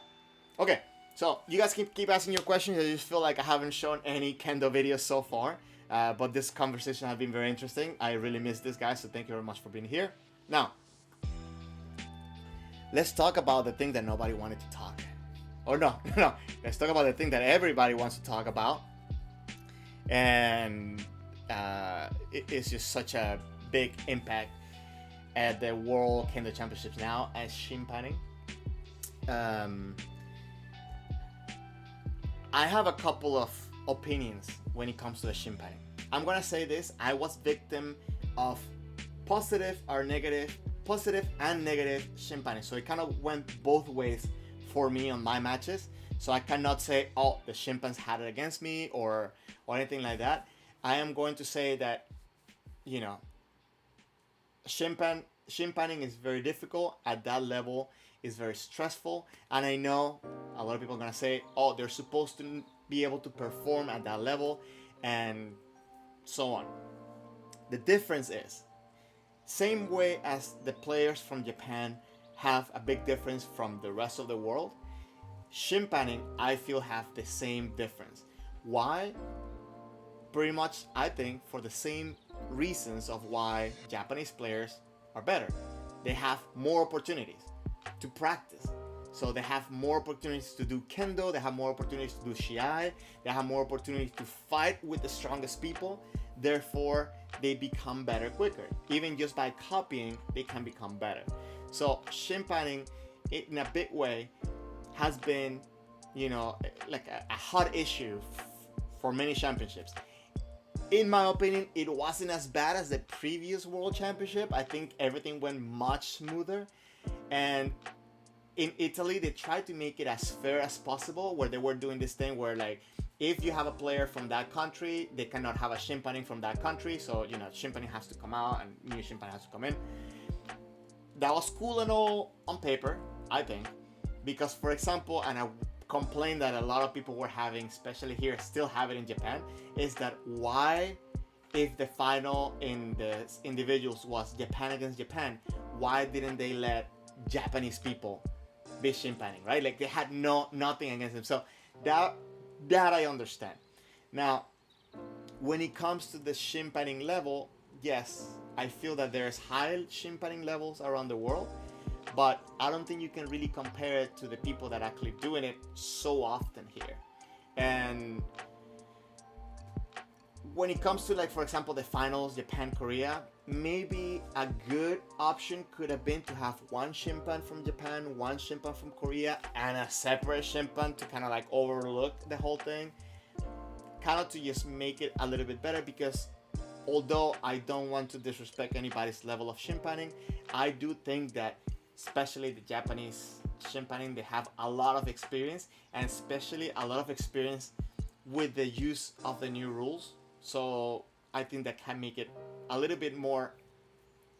Okay. So you guys keep asking your questions. I just feel like I haven't shown any Kendo videos so far. But this conversation has been very interesting. I really miss this guy, so thank you very much for being here. Now, let's talk about the thing that nobody wanted to talk. Or no. Let's talk about the thing that everybody wants to talk about. And it's just such a big impact at the World Kendo Championships now as shin padding. I have a couple of opinions when it comes to the shin padding. I'm gonna say this: I was victim of positive and negative shin padding. So it kind of went both ways for me on my matches. So I cannot say, oh, the shin pads had it against me or anything like that. I am going to say that, you know, shin padding is very difficult at that level. It's very stressful, and I know a lot of people are gonna say, oh, they're supposed to be able to perform at that level and so on. The difference is, same way as the players from Japan have a big difference from the rest of the world, shin padding I feel have the same difference. Why? Pretty much I think for the same reasons of why Japanese players are better. They have more opportunities to practice. So they have more opportunities to do Kendo, they have more opportunities to do Shiai, they have more opportunities to fight with the strongest people. Therefore, they become better quicker. Even just by copying, they can become better. So shin padding, in a big way, has been, you know, like a hot issue for many championships. In my opinion, it wasn't as bad as the previous World Championship. I think everything went much smoother. And in Italy, they tried to make it as fair as possible, where they were doing this thing where, like, if you have a player from that country, they cannot have a shin padding from that country. So, you know, shin padding has to come out and new shin padding has to come in. That was cool and all on paper, I think. Because, for example, and a complaint that a lot of people were having, especially here, still have it in Japan, is that why, if the final in the individuals was Japan against Japan, why didn't they let Japanese people be shin padding, right? Like, they had nothing against them. So that I understand. Now, when it comes to the shin padding level, yes, I feel that there's high shin padding levels around the world, but I don't think you can really compare it to the people that are actually doing it so often here. And when it comes to, like, for example, the finals, Japan, Korea, maybe a good option could have been to have one shin pad from Japan, one shin pad from Korea, and a separate shin pad to kind of like overlook the whole thing. Kind of to just make it a little bit better, because although I don't want to disrespect anybody's level of shin padding, I do think that especially the Japanese shin padding, they have a lot of experience, and especially a lot of experience with the use of the new rules. So I think that can make it a little bit more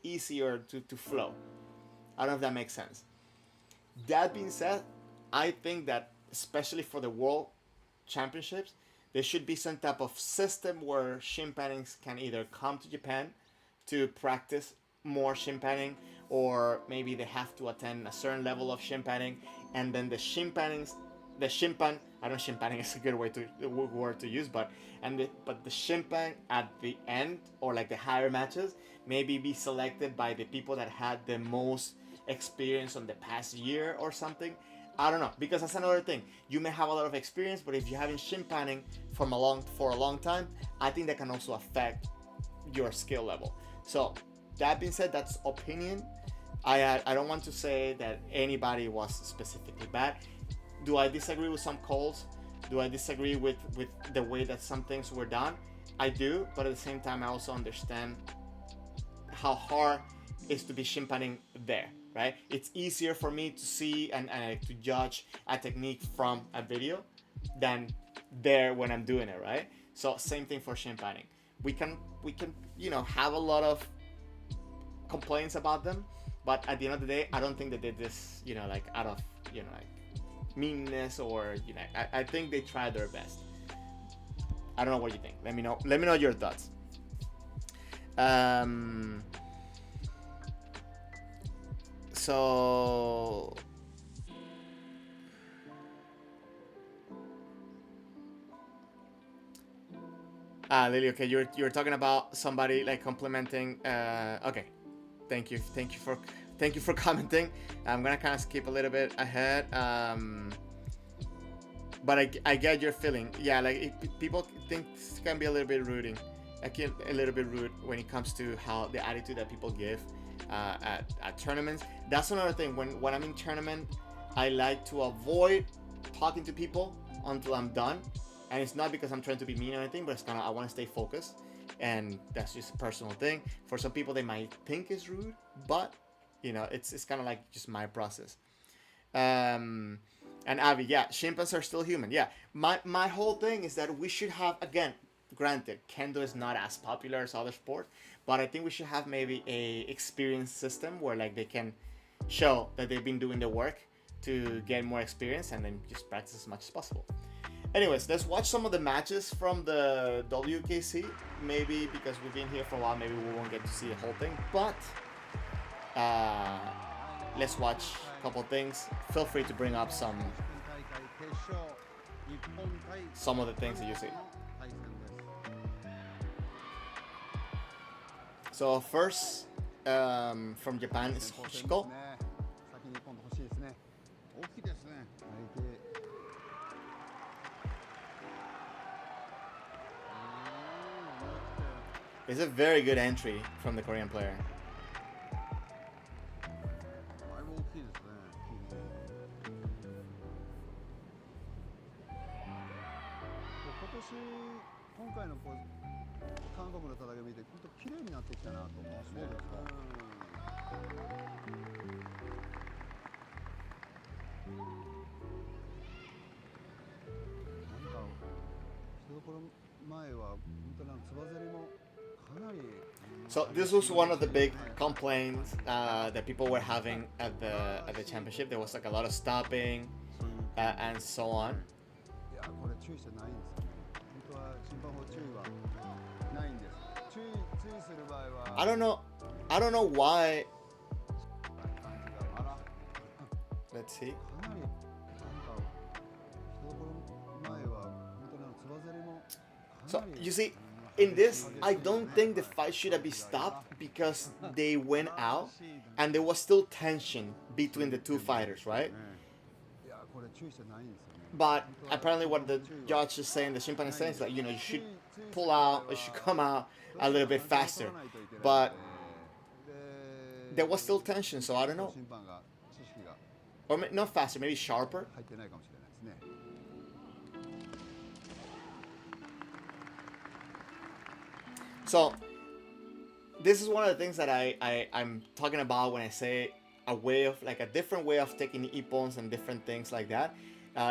easier to flow. I don't know if that makes sense. That being said, I think that especially for the World Championships, there should be some type of system where shin paddings can either come to Japan to practice more shin padding, or maybe they have to attend a certain level of shin padding, and then the shin padding, I don't shin padding is a good word to use, but the shin pad at the end, or like the higher matches, maybe be selected by the people that had the most experience on the past year or something. I don't know, because that's another thing. You may have a lot of experience, but if you haven't shin padding for a long time, I think that can also affect your skill level. So that being said, that's opinion. I don't want to say that anybody was specifically bad. Do I disagree with some calls? Do I disagree with the way that some things were done? I do, but at the same time, I also understand how hard it is to be shin padding there, right? It's easier for me to see and to judge a technique from a video than there when I'm doing it, right? So same thing for shin padding. We can have a lot of complaints about them, but at the end of the day, I don't think they did this like out of like meanness, or I think they tried their best. I don't know what you think. Let me know your thoughts. So Lily, okay, you're talking about somebody like complimenting. Okay, thank you for commenting. I'm gonna kind of skip a little bit ahead. But I get your feeling. Yeah, like people think this can be a little bit rude. I get a little bit rude when it comes to how the attitude that people give at tournaments. That's another thing. When I'm in tournament, I like to avoid talking to people until I'm done. And it's not because I'm trying to be mean or anything, but it's kind of I want to stay focused, and that's just a personal thing. For some people, they might think it's rude, but it's kind of like just my process. And Avi, yeah, chimpanzees are still human. Yeah, my whole thing is that we should have, again, granted, Kendo is not as popular as other sports, but I think we should have maybe a experience system where like they can show that they've been doing the work to get more experience and then just practice as much as possible. Anyways, let's watch some of the matches from the WKC. Maybe because we've been here for a while, maybe we won't get to see the whole thing, but let's watch a couple things. Feel free to bring up some of the things that you see. So first, from Japan is Hoshiko. It's a very good entry from the Korean player. So this was one of the big complaints that people were having at the championship. There was like a lot of stopping and so on. I don't know why. Let's see. So you see, in this, I don't think the fight should have been stopped because they went out and there was still tension between the two fighters, right? But apparently what the judge is saying, the Shimpan is saying, is like, you should pull out, you should come out a little bit faster. But there was still tension, so I don't know. Or not faster, maybe sharper. So this is one of the things that I'm talking about when I say a different way of taking ippons and different things like that.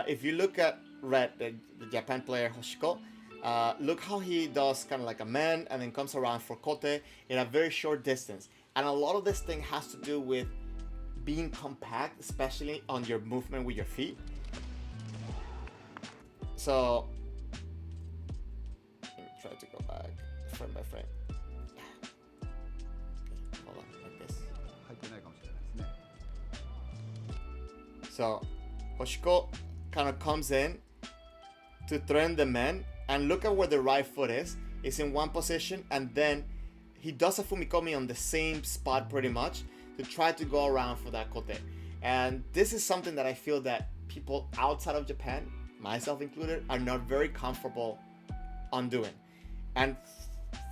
If you look at Red, the Japan player Hoshiko, look how he does kind of like a man and then comes around for kote in a very short distance. And a lot of this thing has to do with being compact, especially on your movement with your feet. So, let me try to go back frame by frame. Okay, hold on, like this. So, Hoshiko kind of comes in to threaten the man, and look at where the right foot is. It's in one position, and then he does a fumikomi on the same spot pretty much to try to go around for that kote. And this is something that I feel that people outside of Japan, myself included, are not very comfortable on doing. And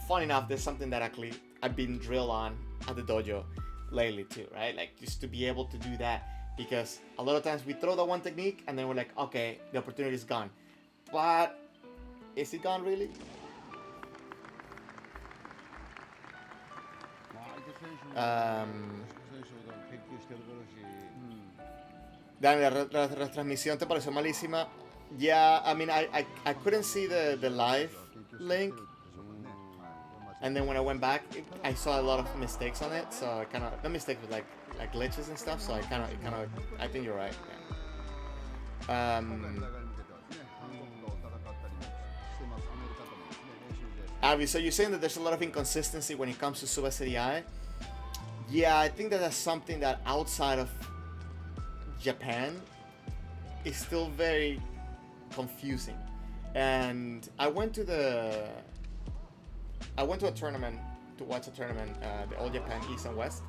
funny enough, there's something that actually I've been drilled on at the dojo lately too, right? Like just to be able to do that, because a lot of times we throw that one technique and then we're like, okay, the opportunity is gone. But is it gone really? Dani, la retransmisión te pareció malísima. Yeah, I mean, I couldn't see the live link. And then when I went back, I saw a lot of mistakes on it. So I kind of, not mistakes, but like glitches and stuff. So I think you're right. Yeah. Avi, so you're saying that there's a lot of inconsistency when it comes to Suba Serie A? Yeah, I think that that's something that outside of Japan is still very confusing. And I went to the I went to a tournament to watch a tournament, the All Japan East and West.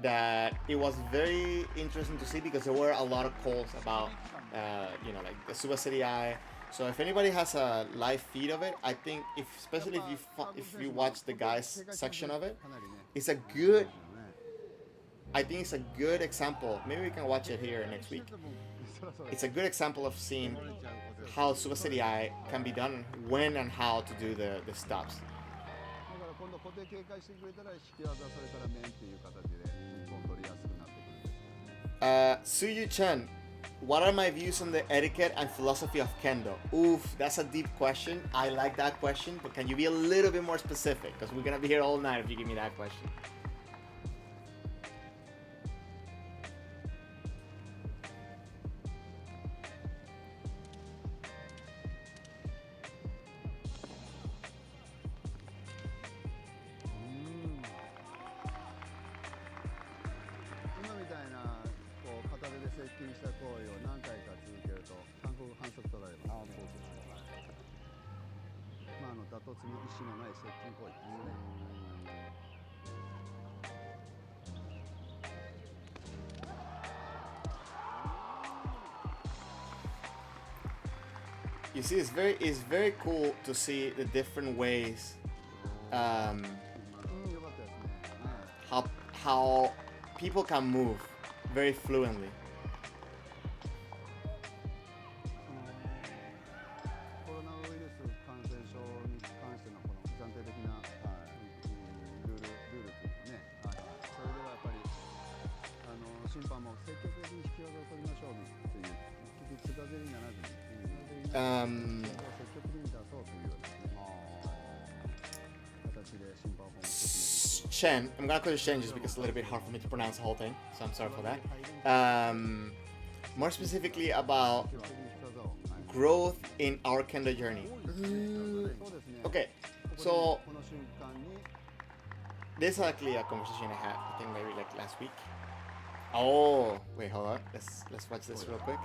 That it was very interesting to see because there were a lot of calls about, like the Suba City Eye. So if anybody has a live feed of it, I think especially if you watch the guys section of it, it's a good. I think it's a good example. Maybe we can watch it here next week. It's a good example of seeing how Suba City Eye can be done, when and how to do the stops. Suyu Chen, what are my views on the etiquette and philosophy of Kendo? Oof, that's a deep question. I like that question, but can you be a little bit more specific? Because we're gonna be here all night if you give me that question. You see, it's very cool to see the different ways, how people can move very fluently. Shen, I'm gonna call you Shen just because it's a little bit hard for me to pronounce the whole thing, so I'm sorry for that. More specifically about growth in our Kendo journey. Okay, so this is actually a conversation I had, I think maybe like last week. Oh, wait, hold on. Let's watch this real quick.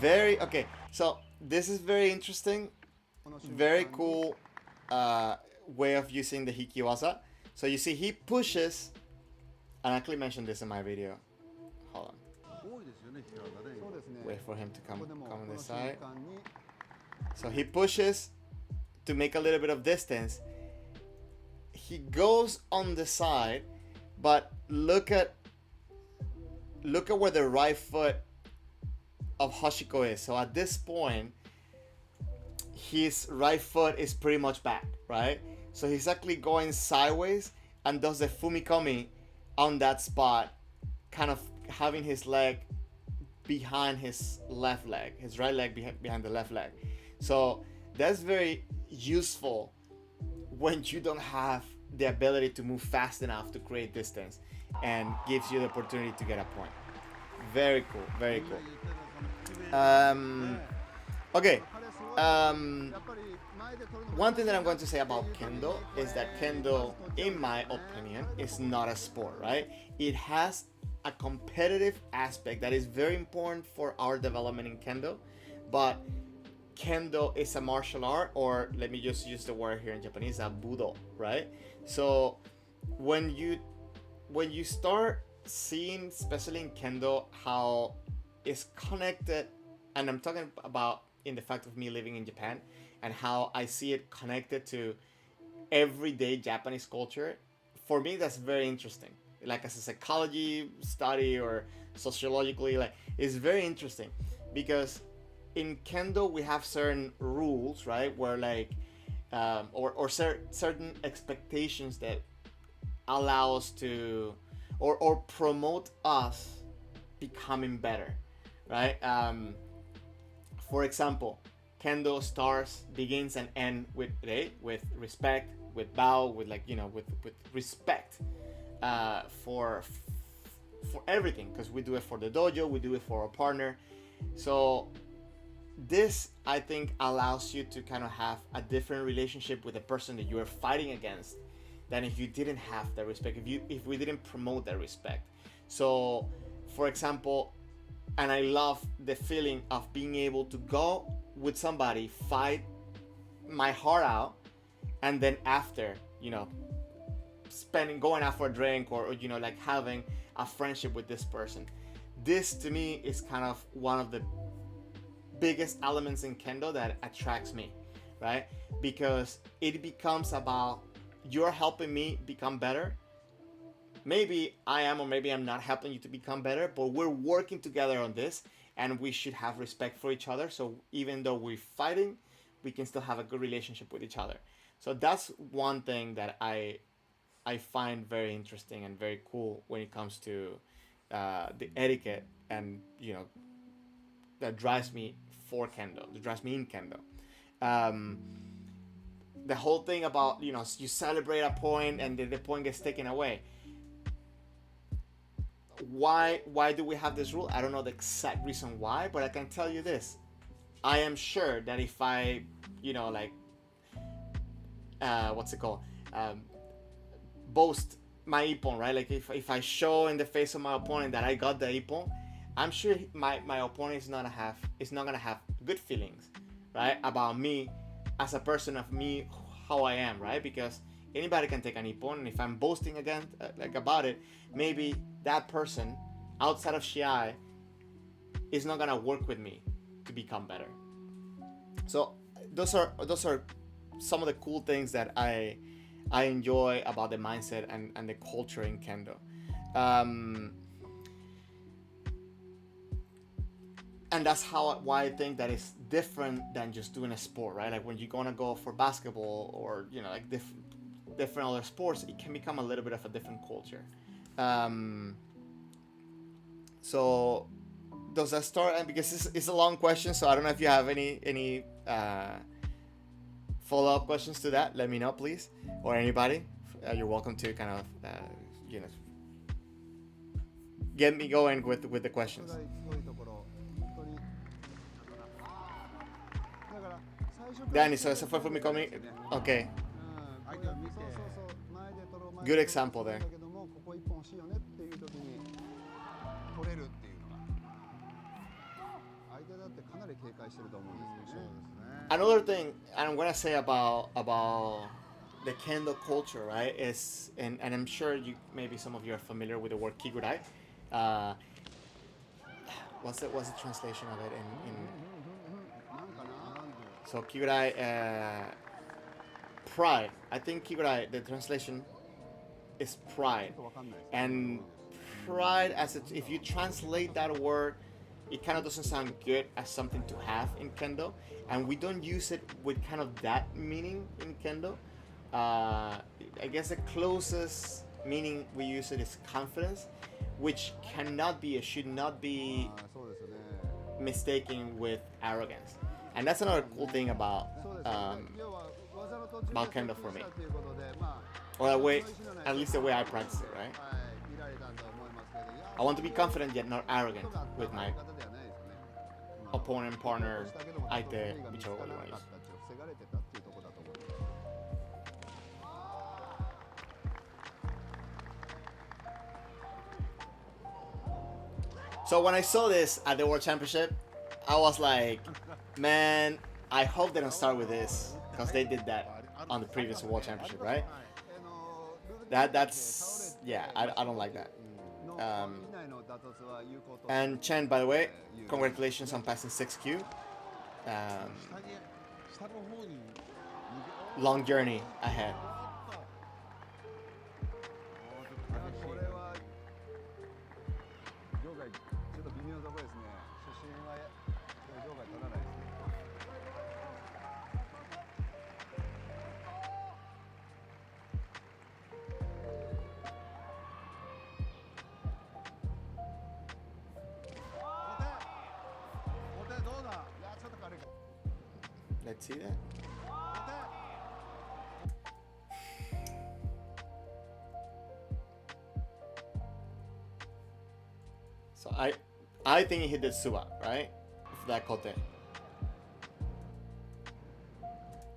Okay. So this is very interesting, very cool way of using the Hikiwaza. So you see, he pushes, and I actually mentioned this in my video. Hold on. Wait for him to come on this side. So he pushes to make a little bit of distance. He goes on the side, but look at where the right foot of Hoshiko is. So at this point, his right foot is pretty much back, right? So he's actually going sideways and does the fumikomi on that spot, kind of having his leg behind his left leg, his right leg behind the left leg. So that's very useful when you don't have the ability to move fast enough to create distance, and gives you the opportunity to get a point. Very cool, very cool. Okay. One thing that I'm going to say about Kendo is that Kendo, in my opinion, is not a sport, right? It has a competitive aspect that is very important for our development in Kendo, but Kendo is a martial art, or let me just use the word here in Japanese, a budo, right? So when you start seeing, especially in Kendo, how it's connected, and I'm talking about in the fact of me living in Japan, and how I see it connected to everyday Japanese culture, for me that's very interesting. Like as a psychology study or sociologically, like it's very interesting because in Kendo we have certain rules, right? Where like or certain expectations that allow us to or promote us becoming better, right? For example, Kendo begins and ends with respect, with bow, with like with respect for everything, because we do it for the dojo, we do it for our partner. So this, I think, allows you to kind of have a different relationship with the person that you are fighting against than if you didn't have that respect, if we didn't promote that respect. So for example, and I love the feeling of being able to go with somebody, fight my heart out, and then after, spending going out for a drink, or like having a friendship with this person. This to me is kind of one of the biggest elements in Kendo that attracts me, right? Because it becomes about you're helping me become better. Maybe I am, or maybe I'm not helping you to become better, but we're working together on this, and we should have respect for each other. So even though we're fighting, we can still have a good relationship with each other. So that's one thing that I find very interesting and very cool when it comes to the etiquette, and that drives me for Kendo, that drives me in Kendo. Um, the whole thing about you celebrate a point and the point gets taken away. Why do we have this rule? I don't know the exact reason why, but I can tell you this: I am sure that if I, like, what's it called? Boast my ippon, right? Like if I show in the face of my opponent that I got the ippon, I'm sure my opponent is not gonna have good feelings, right, about me as a person, of me, how I am, right? Because anybody can take an ippon, and if I'm boasting again about it, maybe that person outside of Shiai is not gonna work with me to become better. So those are some of the cool things that I enjoy about the mindset and the culture in Kendo. And that's why I think that it's different than just doing a sport, right? Like when you're gonna go for basketball, or like different other sports, it can become a little bit of a different culture. So does that start? And because it's a long question, so I don't know if you have any follow-up questions to that. Let me know, please, or anybody. You're welcome to kind of get me going with the questions. Danny, so eso fue for mi comic. Okay. Good example there. Another thing I'm gonna say about the Kendo culture, right, is, and I'm sure maybe some of you are familiar with the word kigurai. What's the translation of it in so kigurai, pride. I think kigurai, the translation is pride, and pride, if you translate that word, it kind of doesn't sound good as something to have in Kendo, and we don't use it with kind of that meaning in Kendo. I guess the closest meaning we use it is confidence, which should not be mistaken with arrogance. And that's another cool thing about Kendo for me, or at least the way I practice it, right? I want to be confident yet not arrogant with my opponent, partner, aite, whichever one you want to use. So when I saw this at the World Championship, I was like, man, I hope they don't start with this, because they did that on the previous World Championship, right? That's yeah, I don't like that. And Chen, by the way, congratulations on passing 6Q. Long journey ahead. Let's see that. So I think he hit the Suba, right? For that kote.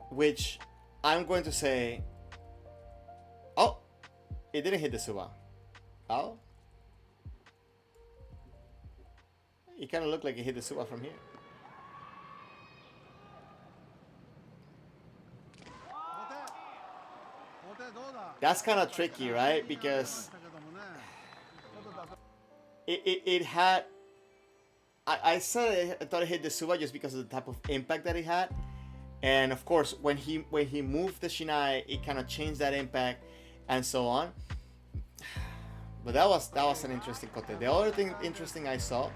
Which I'm going to say, oh, it didn't hit the Suba. Oh? It kind of looked like it hit the Suba from here. That's kind of tricky, right? Because it had. I said I thought it hit the Suba just because of the type of impact that it had, and of course when he moved the Shinai, it kind of changed that impact, and so on. But that was an interesting kote. The other thing interesting I saw.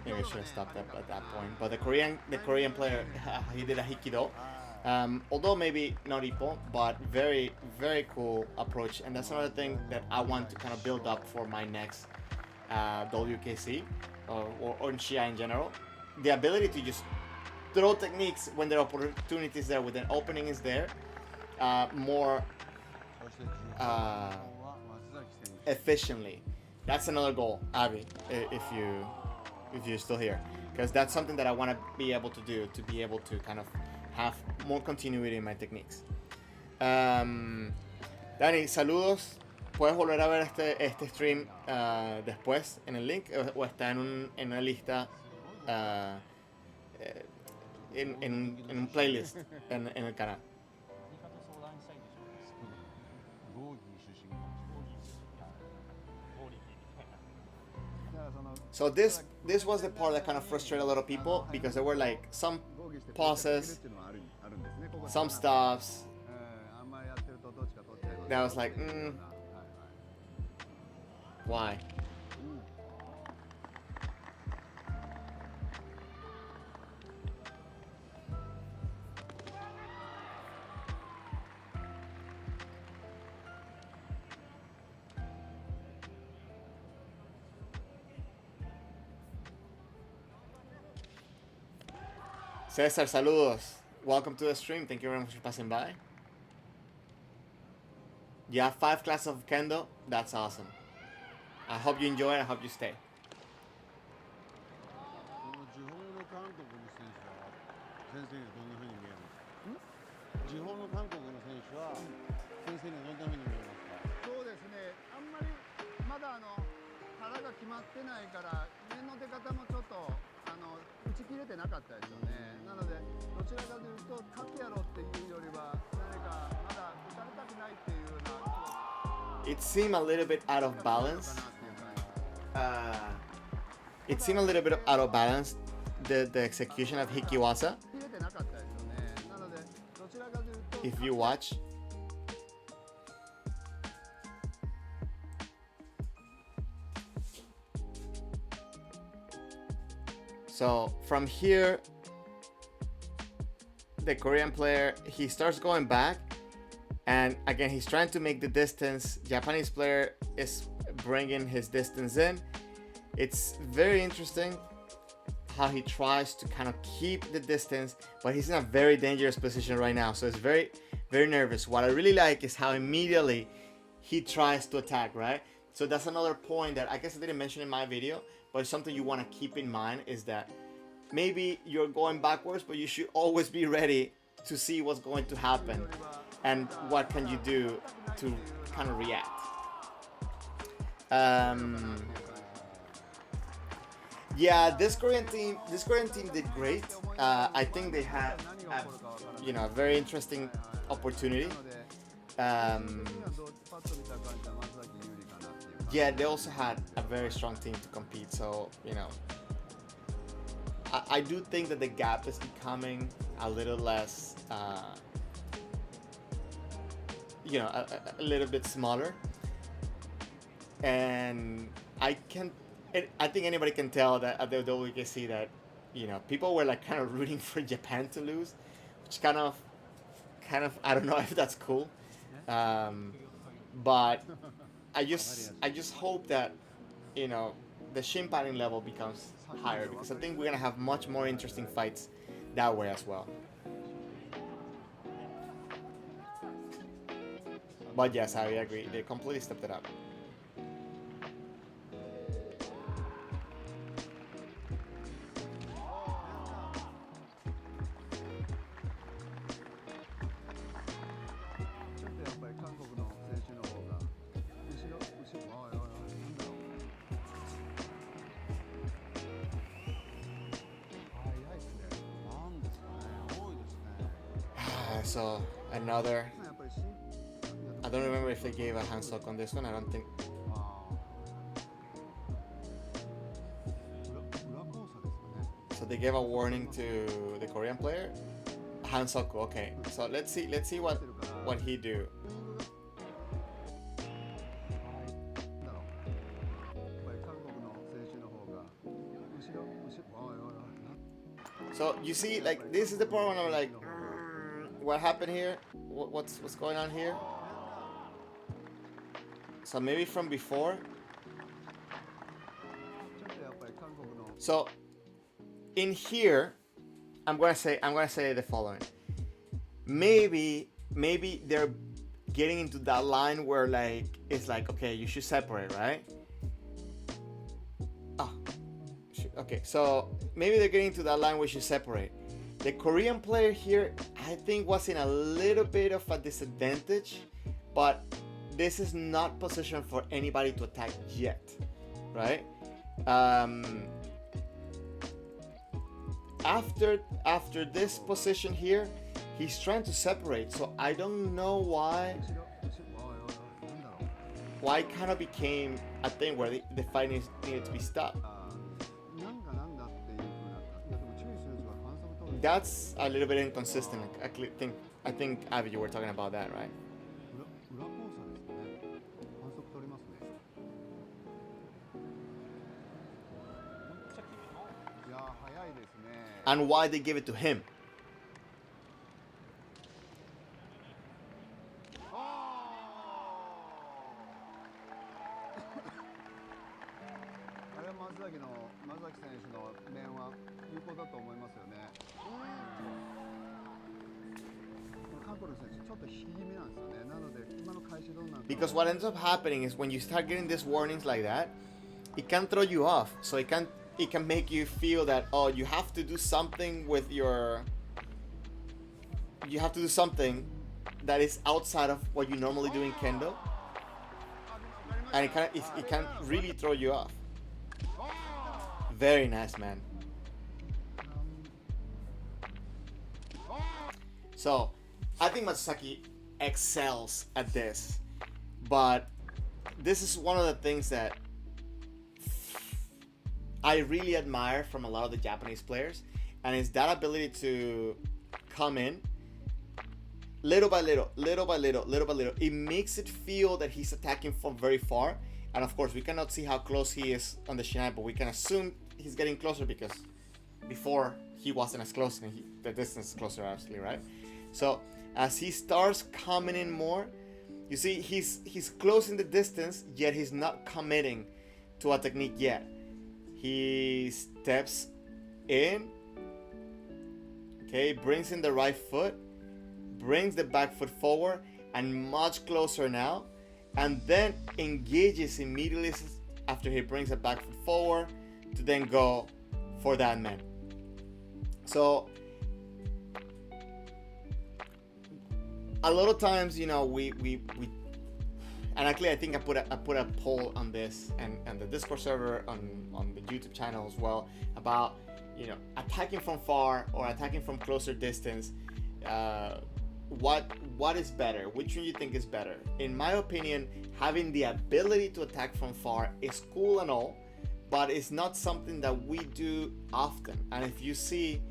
Maybe I should have stopped at that point. But the Korean player, he did a Hikido. Although maybe not Ippon, but very, very cool approach. And that's another thing that I want to kind of build up for my next WKC or in Shia in general. The ability to just throw techniques when there are opportunities there, when an opening is there, more efficiently. That's another goal, Avi, if you're still here, because that's something that I want to be able to do, to be able to kind of have more continuity in my techniques. Dani, saludos. Puedes volver a ver este stream después en el link, o está en una lista en un playlist en el canal. So this was the part that kind of frustrated a lot of people, because there were like some pauses, some stops. That was like, why? Cesar, saludos. Welcome to the stream. Thank you very much for passing by. You have 5 classes of Kendo. That's awesome. I hope you enjoy it. I hope you stay. It seemed a little bit out of balance. The execution of Hikiwasa. If you watch. So from here, the Korean player, he starts going back, and again he's trying to make the distance. Japanese player is bringing his distance in. It's very interesting how he tries to kind of keep the distance, but he's in a very dangerous position right now, so it's very, very nervous. What I really like is how immediately he tries to attack, right? So that's another point that I guess I didn't mention in my video, but it's something you want to keep in mind, is that maybe you're going backwards, but you should always be ready to see what's going to happen and what can you do to kind of react. Yeah, this Korean team did great. I think they had a very interesting opportunity. Yeah, they also had a very strong team to compete, so I do think that the gap is becoming a little less, a little bit smaller. And I think anybody can tell that at the WKC that, people were like kind of rooting for Japan to lose, which kind of, I don't know if that's cool. But I just hope that, the shin padding level becomes higher, because I think we're gonna have much more interesting fights that way as well. But yes, I agree. They completely stepped it up. So another. I don't remember if they gave a hand sock on this one. I don't think. So they gave a warning to the Korean player. Hansoku. Okay. So let's see what he do. So you see, like, this is the part when I'm like, what happened here? What's going on here? So maybe from before. So in here, I'm gonna say the following. Maybe they're getting into that line where, like, it's like, okay, you should separate, right? Oh, okay. So maybe they're getting to that line where you should separate. The Korean player here, I think, was in a little bit of a disadvantage, but this is not positioned for anybody to attack yet, right? After this position here, he's trying to separate, so I don't know why it kind of became a thing where the fight needed to be stopped. That's a little bit inconsistent. I think Abby, you were talking about that, right? And why they give it to him? Because what ends up happening is when you start getting these warnings like that, it can throw you off. So it can make you feel that, oh, you have to do something with your. You have to do something that is outside of what you normally do in Kendo, and it can really throw you off. Very nice, man. So, I think Matsuzaki excels at this, but this is one of the things that I really admire from a lot of the Japanese players, and it's that ability to come in little by little. It makes it feel that he's attacking from very far, and of course we cannot see how close he is on the shinai, but we can assume he's getting closer because before he wasn't as close, and the distance is closer, obviously, right? So as he starts coming in more, you see he's closing the distance, yet he's not committing to a technique yet. He steps in, okay, brings in the right foot, brings the back foot forward, and much closer now, and then engages immediately after he brings the back foot forward to then go for that man. So a lot of times, you know, we and actually I think I put a poll on this and the Discord server on the YouTube channel as well about, you know, attacking from far or attacking from closer distance. What is better? Which one you think is better? In my opinion, having the ability to attack from far is cool and all, but it's not something that we do often. And if you see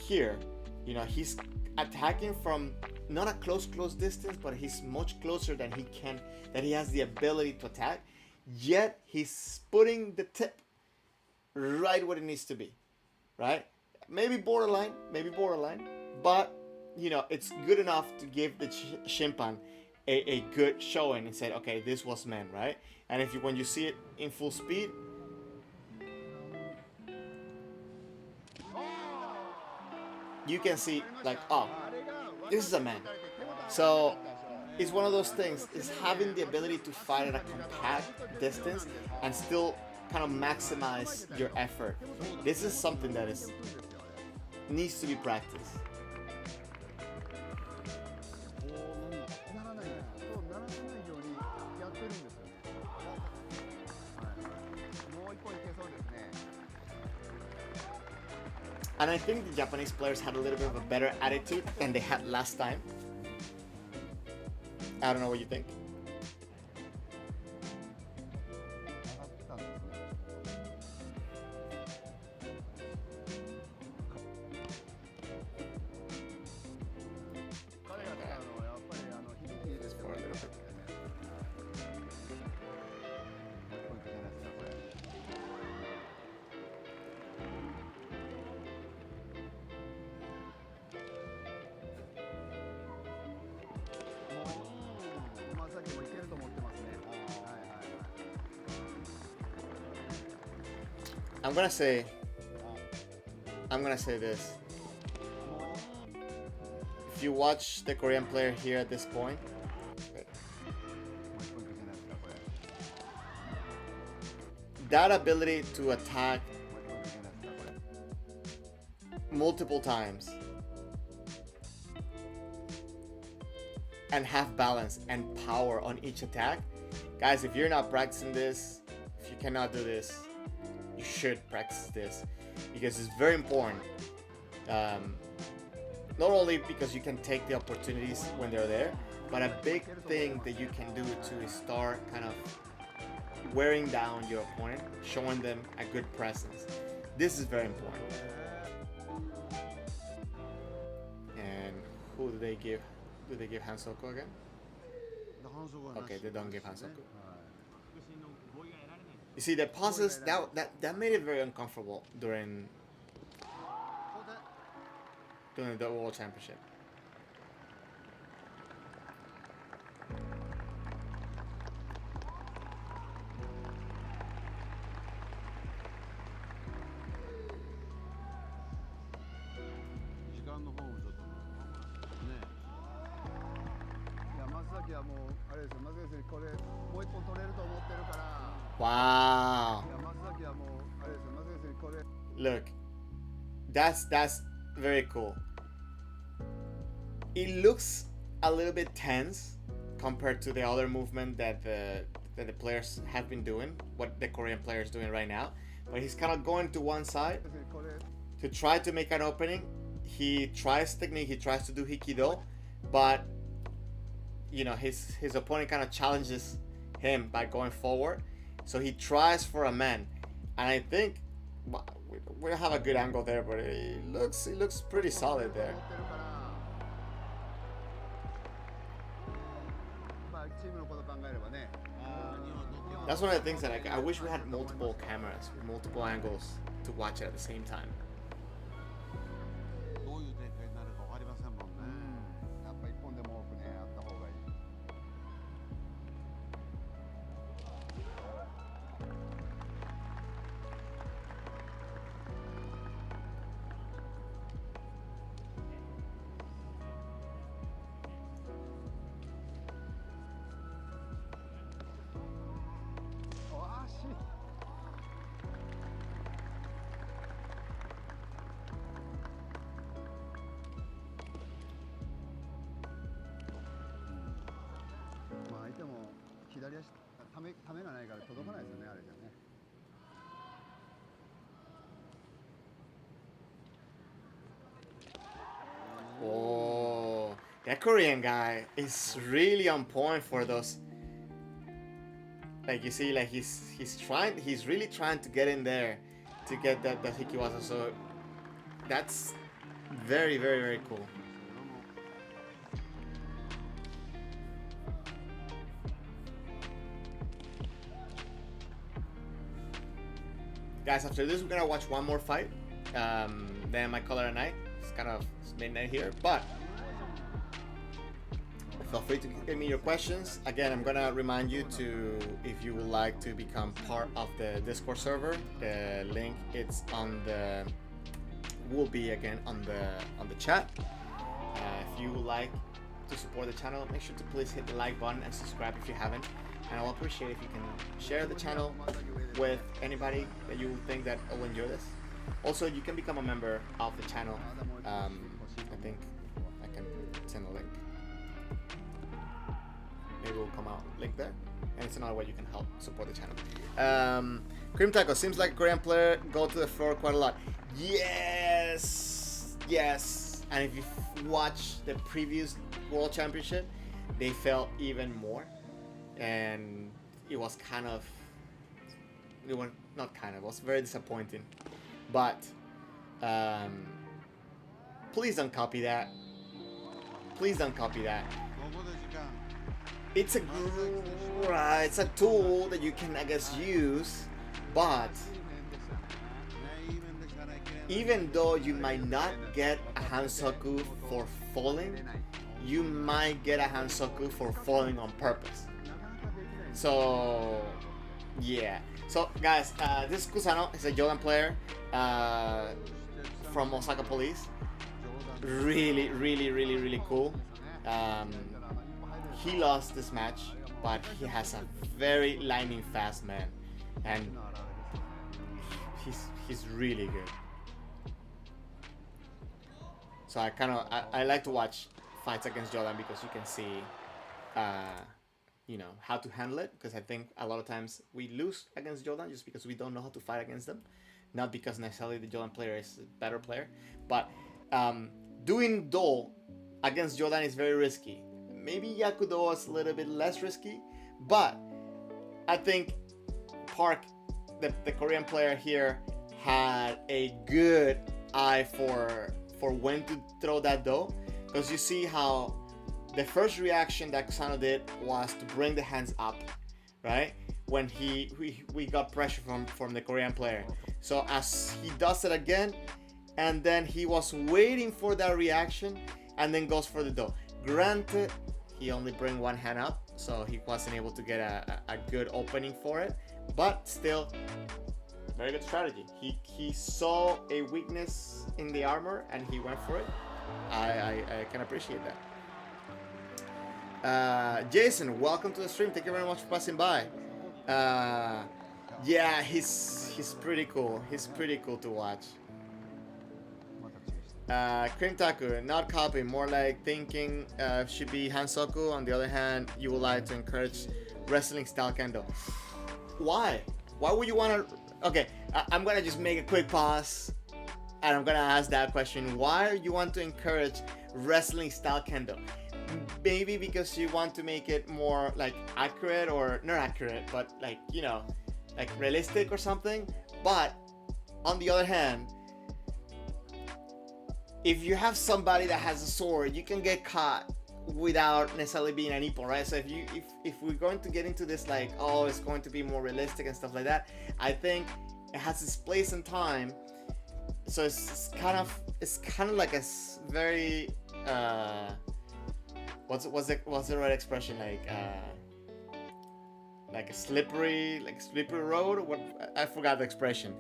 here, you know, he's attacking from not a close distance, but he's much closer than he has the ability to attack, yet he's putting the tip right where it needs to be, right? Maybe borderline, but you know, it's good enough to give the Shimpan a good showing and say, okay, this was meant, right? And when you see it in full speed, you can see, like, oh, this is a man. So it's one of those things, is having the ability to fight at a compact distance and still kind of maximize your effort. This is something that needs to be practiced. And I think the Japanese players had a little bit of a better attitude than they had last time. I don't know what you think. Just for a little bit. I'm gonna say this. If you watch the Korean player here at this point, that ability to attack multiple times and have balance and power on each attack, guys, if you're not practicing this, if you cannot do this, you should practice this, because it's very important. Not only because you can take the opportunities when they're there, but a big thing that you can do too is start kind of wearing down your opponent, showing them a good presence. This is very important. And who do they give? Do they give Hansoku again? Okay, they don't give Hansoku. You see, the pauses, that made it very uncomfortable during the World Championship. Wow. Look, that's very cool. It looks a little bit tense compared to the other movement that the players have been doing, what the Korean players doing right now. But he's kind of going to one side to try to make an opening. He tries technique, he tries to do Hikido, but you know, his opponent kind of challenges him by going forward. So he tries for a man, and I think we don't have a good angle there, but it looks pretty solid there. That's one of the things that I wish we had multiple cameras, multiple angles to watch it at the same time. Oh, that Korean guy is really on point for those. Like you see, like he's really trying to get in there to get that Hikiwaza. So that's very, very, very cool. Guys, after this we're gonna watch one more fight. Then my color at night. It's kind of midnight here, but feel free to give me your questions. Again, I'm gonna remind you to, if you would like to become part of the Discord server, the link will be again on the chat. If you would like to support the channel, make sure to please hit the like button and subscribe if you haven't. And I'll appreciate if you can share the channel with anybody that you think that will enjoy this. Also, you can become a member of the channel. I think I can send a link. Maybe will come out link there, and it's another way you can help support the channel. Cream Taco seems like a Korean player go to the floor quite a lot. Yes. And if you watch the previous World Championship, they fell even more, and it was kind of, it was not kind of, it was very disappointing. But um, please don't copy that. Please don't copy that. It's a tool that you can, I guess, use, but even though you might not get a Hansoku for falling, you might get a Hansoku for falling on purpose. So yeah. So guys, this is Kusano. He's a Jodan player from Osaka Police. Really, really, really, really cool. He lost this match, but he has a very lightning fast man, and he's really good. So I like to watch fights against Jordan because you can see, how to handle it. Because I think a lot of times we lose against Jordan just because we don't know how to fight against them, not because necessarily the Jordan player is a better player, but doing do against Jordan is very risky. Maybe Yakudo is a little bit less risky, but I think Park, the Korean player here, had a good eye for when to throw that do, because you see how the first reaction that Kusano did was to bring the hands up, right? When we got pressure from the Korean player. So as he does it again, and then he was waiting for that reaction, and then goes for the do. Granted, he only bring one hand up, so he wasn't able to get a good opening for it, but still, very good strategy. He saw a weakness in the armor and he went for it. I can appreciate that. Jason, welcome to the stream. Thank you very much for passing by. Yeah, he's pretty cool. He's pretty cool to watch. Cream Taku, not copy, more like thinking should be Hansoku. On the other hand, you would like to encourage wrestling style Kendo. Why? Why would you want to? Okay, I'm gonna just make a quick pause, and I'm gonna ask that question. Why you want to encourage wrestling style Kendo? Maybe because you want to make it more like accurate, or not accurate, but like like realistic or something. But on the other hand, if you have somebody that has a sword, you can get caught without necessarily being an ippon, right? So if we're going to get into this like, oh, it's going to be more realistic and stuff like that, I think it has its place and time. So it's kind of like a very what's the right expression, like a slippery road. What, I forgot the expression.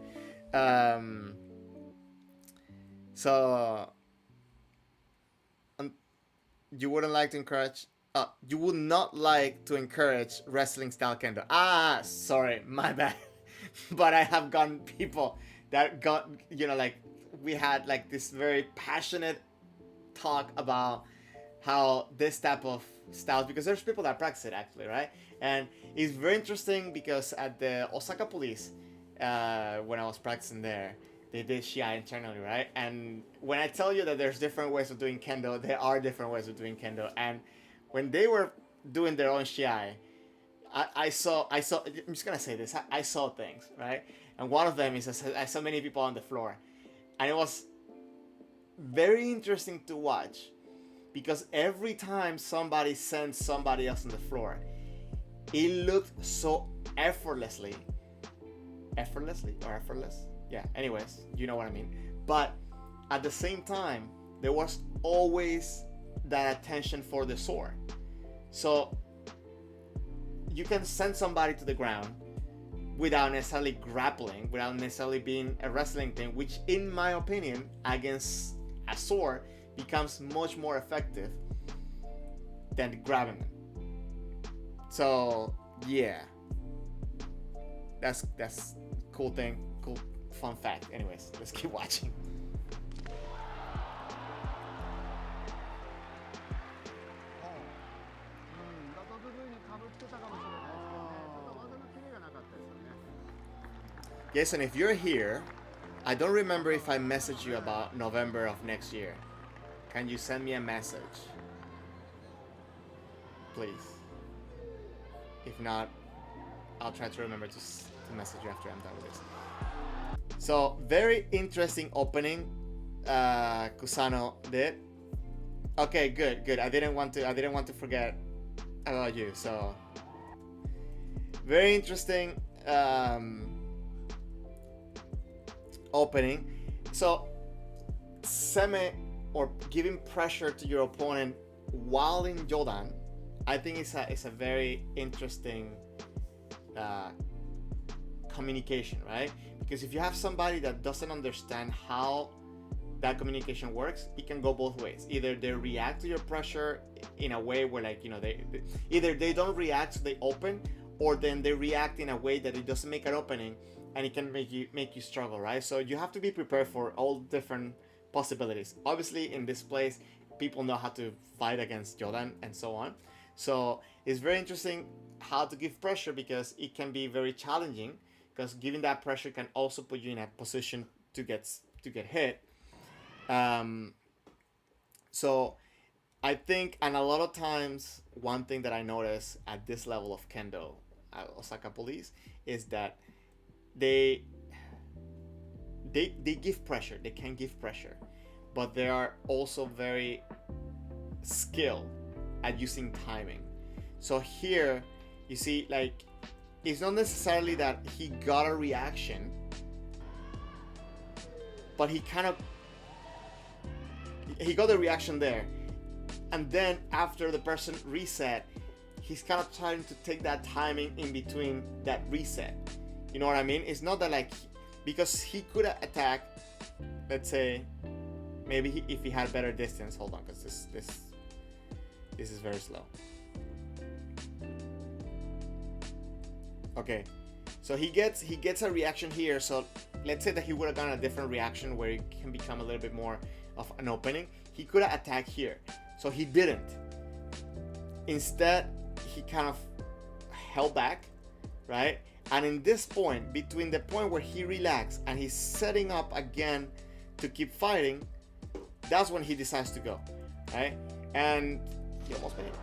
So you wouldn't like to encourage. You would not like to encourage wrestling style Kendo. Sorry, my bad. But I have gotten people that got, like we had like this very passionate talk about how this type of styles, because there's people that practice it actually, right? And it's very interesting because at the Osaka Police, when I was practicing there, they did Shiai internally, right? And when I tell you that there's different ways of doing Kendo, there are different ways of doing Kendo. And when they were doing their own Shiai, I saw, I'm just gonna say this, I saw things, right? And one of them is I saw many people on the floor. And it was very interesting to watch, because every time somebody sends somebody else on the floor, it looked so effortless? Yeah, anyways, you know what I mean. But at the same time, there was always that attention for the sword. So you can send somebody to the ground without necessarily grappling, without necessarily being a wrestling thing, which in my opinion, against a sword, becomes much more effective than grabbing them. So yeah, that's cool thing, cool fun fact. Anyways, let's keep watching. Yes, and if you're here, I don't remember if I messaged you about November of next year. Can you send me a message? please. If not, I'll try to remember to message you after I'm done with this. So very interesting opening Kusano did. Okay, good. I didn't want to forget about you. So very interesting opening. So seme or giving pressure to your opponent while in Jodan, I think it's a very interesting communication, right? Because if you have somebody that doesn't understand how that communication works, it can go both ways. Either they react to your pressure in a way where, like, you know, they either they don't react, so they open, or then they react in a way that it doesn't make an opening, and it can make you struggle, right? So you have to be prepared for all different possibilities. Obviously, in this place, people know how to fight against Jodan and so on. So it's very interesting how to give pressure, because it can be very challenging, because giving that pressure can also put you in a position to get hit. So I think, and a lot of times, one thing that I notice at this level of Kendo, Osaka police, is that they give pressure. They can give pressure, but they are also very skilled at using timing. So here you see, like, it's not necessarily that he got a reaction, but he got the reaction there, and then after the person reset, he's kind of trying to take that timing in between that reset. You know what I mean? It's not that, like, because he could attack, let's say, maybe if he had better distance. Hold on, because this is very slow. Okay, so he gets a reaction here. So let's say that he would have gotten a different reaction where it can become a little bit more of an opening. He could have attacked here, so he didn't. Instead, he kind of held back, right? And in this point, between the point where he relaxed and he's setting up again to keep fighting, that's when he decides to go, right? And he almost made it.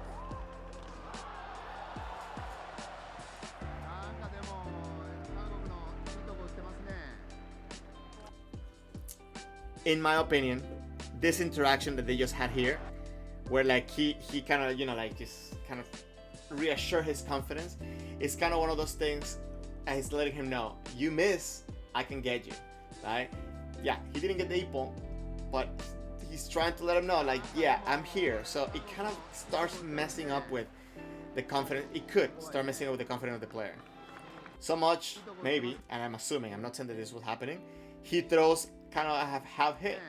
In my opinion, this interaction that they just had here, where, like, he kind of, you know, like, just kind of reassure his confidence, is kind of one of those things, and he's letting him know, you miss, I can get you, right? Yeah, he didn't get the ippon, but he's trying to let him know, like, yeah, I'm here. So it kind of starts messing up with the confidence. It could start messing up with the confidence of the player. So much, maybe, and I'm assuming, I'm not saying that this was happening, he throws kind of a half hit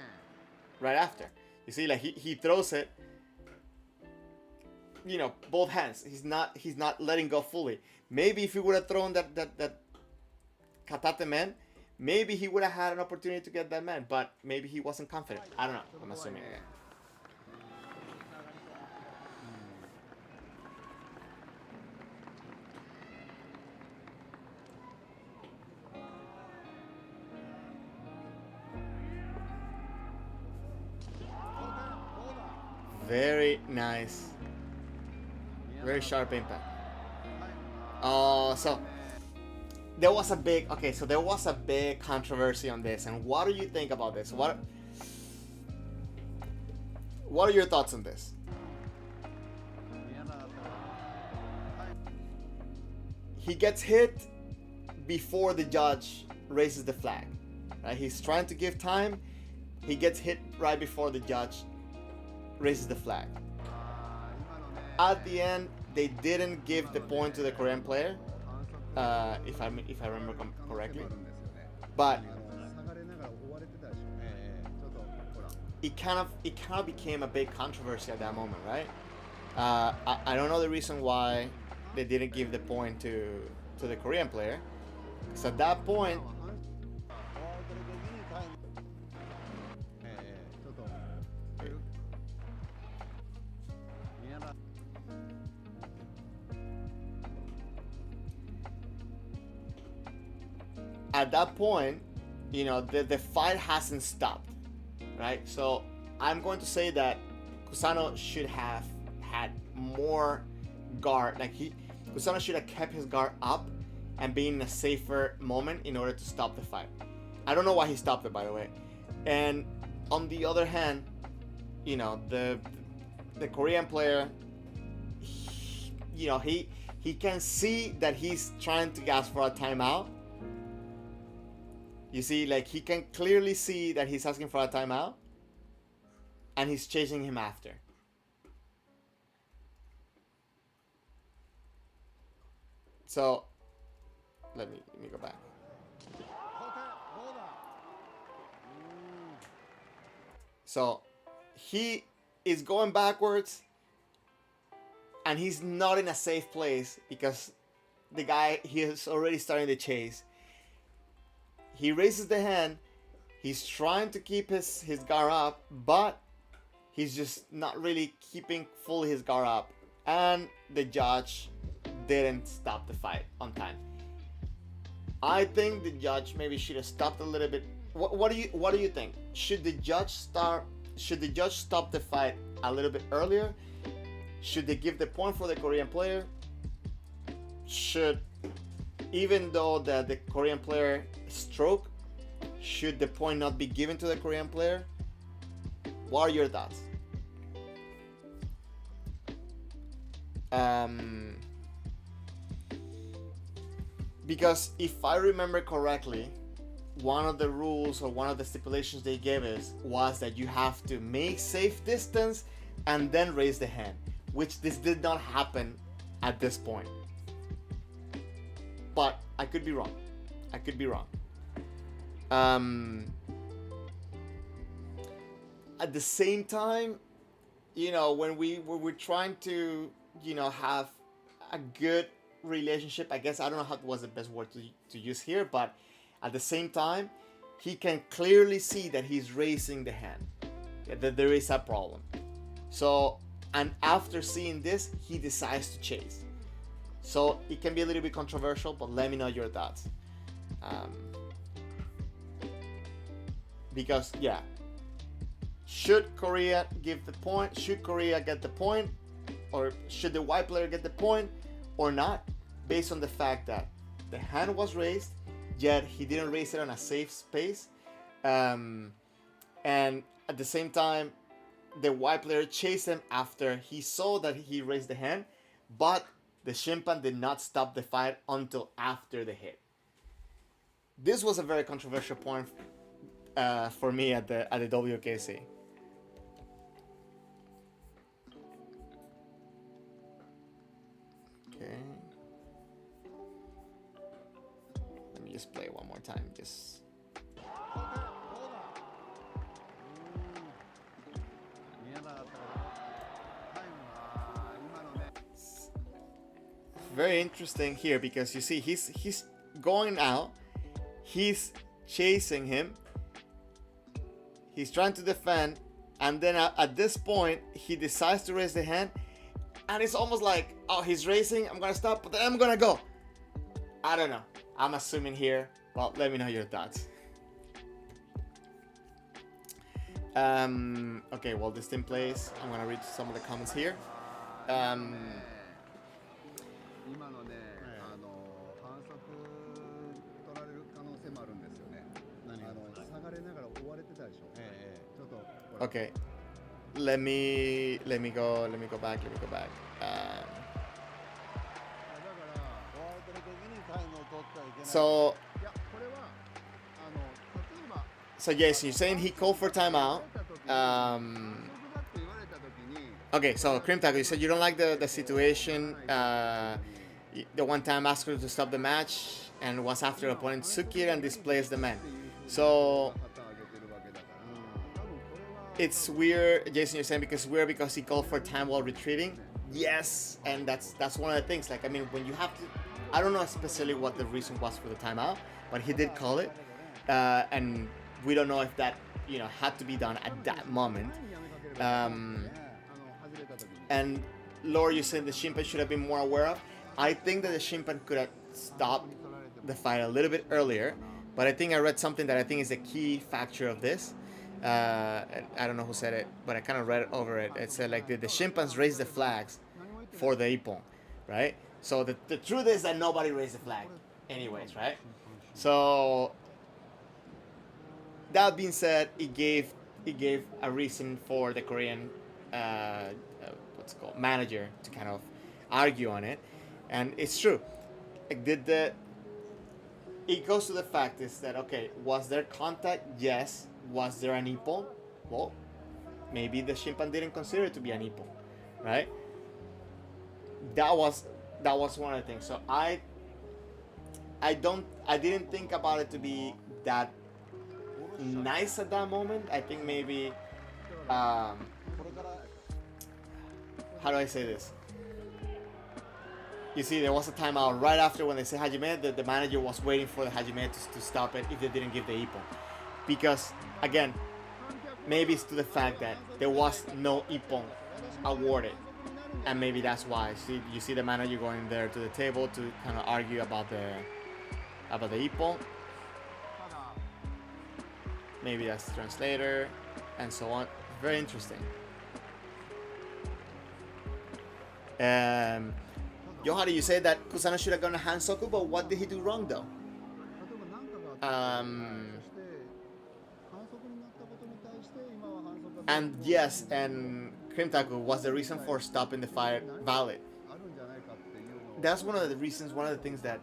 right after. You see, like, he throws it, you know, both hands. He's not letting go fully. Maybe if he would have thrown that katate man, maybe he would have had an opportunity to get that man, but maybe he wasn't confident. I don't know. I'm assuming again. Very nice. Very sharp impact. Oh, so there was a big controversy on this. And what do you think about this? What are your thoughts on this? He gets hit before the judge raises the flag. Right? He's trying to give time. He gets hit right before the judge raises the flag. At the end, they didn't give the point to the Korean player, if I remember correctly. But it kind of became a big controversy at that moment, right? I don't know the reason why they didn't give the point to the Korean player. So at that point, you know, the fight hasn't stopped, right? So I'm going to say that Kusano should have had more guard. Like Kusama should have kept his guard up and be in a safer moment in order to stop the fight. I don't know why he stopped it, by the way. And on the other hand, you know, the Korean player, he can see that he's trying to ask for a timeout. You see, like, he can clearly see that he's asking for a timeout, and he's chasing him after. So let me go back. So he is going backwards, and he's not in a safe place because the guy, he is already starting the chase. He raises the hand. He's trying to keep his guard up, but he's just not really keeping fully his guard up. And the judge didn't stop the fight on time. I think the judge maybe should have stopped a little bit. What do you think? Should the judge stop the fight a little bit earlier? Should they give the point for the Korean player? Should, even though the Korean player stroke, should the point not be given to the Korean player? What are your thoughts? Because if I remember correctly, one of the rules or one of the stipulations they gave us was that you have to make safe distance and then raise the hand, which this did not happen at this point. But I could be wrong. At the same time, you know, when we're trying to, you know, have a good relationship, I guess, I don't know how was the best word to use here, but at the same time, he can clearly see that he's raising the hand, that there is a problem. So, and after seeing this, he decides to chase. So it can be a little bit controversial, but let me know your thoughts. Because, yeah, should Korea give the point? Should Korea get the point? Or should the white player get the point or not? Based on the fact that the hand was raised, yet he didn't raise it on a safe space. And at the same time, the white player chased him after he saw that he raised the hand, but the Shimpan did not stop the fight until after the hit. This was a very controversial point for me at the WKC. Okay. Let me just play one more time. Just. Very interesting here because you see he's going out, he's chasing him, he's trying to defend, and then at this point he decides to raise the hand, and it's almost like, oh, he's racing, I'm gonna stop, but then I'm gonna go. I don't know, I'm assuming here. Well, let me know your thoughts. Okay, well, this team plays. I'm gonna read some of the comments here. Okay, let me go back. So yes, you're saying he called for timeout. Okay, so Cream Taco, you said you don't like the situation. The one time asked her to stop the match and was after opponent Tsukir and displays the man. So it's weird, Jason, you're saying because he called for time while retreating. Yes, and that's one of the things. Like, I mean, when you have to, I don't know especially what the reason was for the timeout, but he did call it, and we don't know if that, you know, had to be done at that moment. And Laura, you said the Shimpan should have been more aware of. I think that the Shimpan could have stopped the fight a little bit earlier, but I think I read something that I think is a key factor of this. I don't know who said it, but I kind of read over it. It said like the Shimpans raised the flags for the Ippon. right? So the truth is that nobody raised the flag, anyways, right? So that being said, it gave a reason for the Korean what's it called manager to kind of argue on it, and it's true. Like, did the it goes to the fact is that, okay, was there contact? Yes. Was there an ippon? Well, maybe the Shimpan didn't consider it to be an ippon, right? That was one of the things. So I didn't think about it to be that nice at that moment. I think maybe how do I say this? You see, there was a timeout right after when they say Hajime. The manager was waiting for the Hajime to stop it if they didn't give the ippon, because again, maybe it's to the fact that there was no ippon awarded, and maybe that's why. See, you see the manager going there to the table to kind of argue about the ippon. Maybe that's the translator, and so on. Very interesting. Yohari, you say that Kusano should have gone to Hansoku, but what did he do wrong though? And yes, and Krimtaku, was the reason for stopping the fight valid? That's one of the reasons, one of the things that,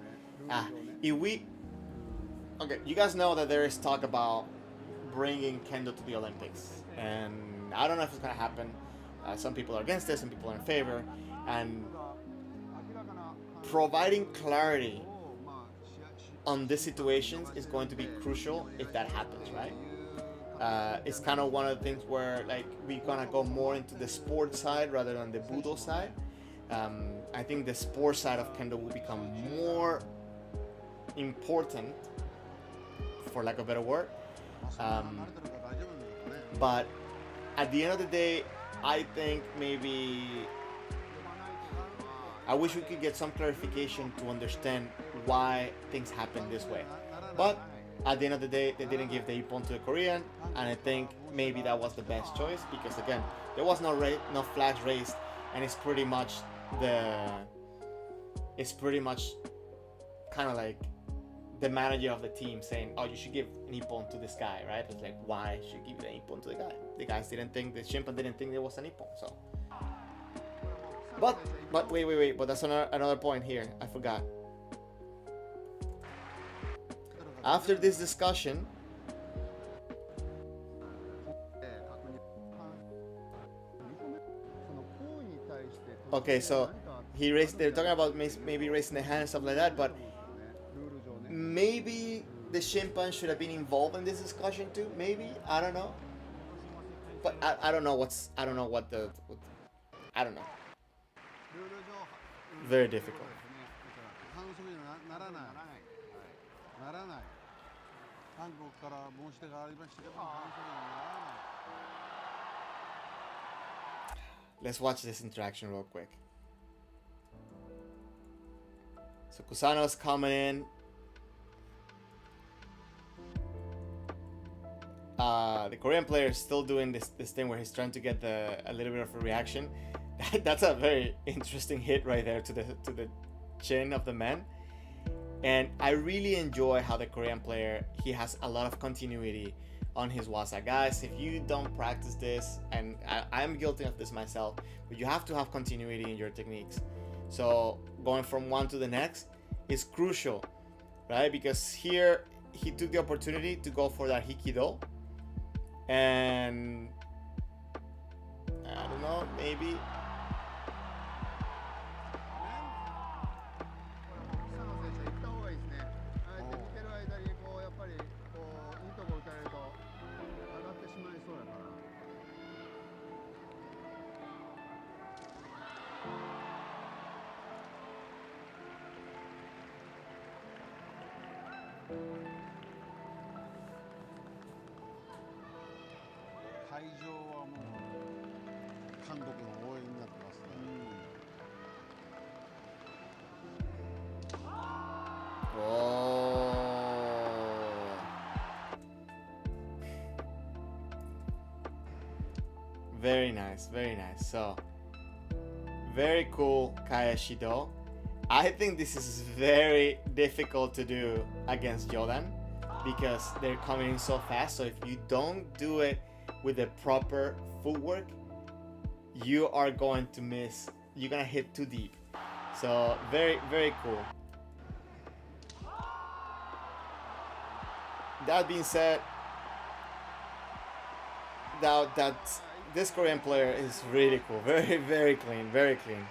if we, okay, you guys know that there is talk about bringing Kendo to the Olympics, and I don't know if it's gonna happen. Some people are against it, some people are in favor, and providing clarity on these situations is going to be crucial if that happens, right? It's kind of one of the things where, like, we're gonna go more into the sports side rather than the Budo side. I think the sports side of Kendo will become more important, for lack of a better word. But at the end of the day, I think maybe I wish we could get some clarification to understand why things happen this way. But at the end of the day, they didn't give the ippon to the Korean, and I think maybe that was the best choice, because again, there was no flags raised, and it's pretty much kind of like the manager of the team saying, "Oh, you should give an ippon to this guy," right? It's like, why should you give an ippon to the guy? The guys didn't think, the Shimpan didn't think there was an ippon, so. But wait, but that's another point here. I forgot. After this discussion, okay, so they're talking about maybe raising the hand and stuff like that, but maybe the Shimpan should have been involved in this discussion too. Maybe, I don't know. But I don't know I don't know. Very difficult. Let's watch this interaction real quick. So Kusano's coming in. The Korean player is still doing this thing where he's trying to get a little bit of a reaction. That's a very interesting hit right there to the chin of the man. And I really enjoy how the Korean player, he has a lot of continuity on his waza. Guys, if you don't practice this, and I'm guilty of this myself, but you have to have continuity in your techniques. So going from one to the next is crucial, right? Because here he took the opportunity to go for that hikido, and I don't know, maybe very nice, very nice. So Very cool Kaeshido. I think this is very difficult to do against Jordan because they're coming in so fast. So if you don't do it with the proper footwork, you are going to miss. You're gonna hit too deep. So very, very cool. That being said, that this Korean player is really cool. Very, very clean. Very clean.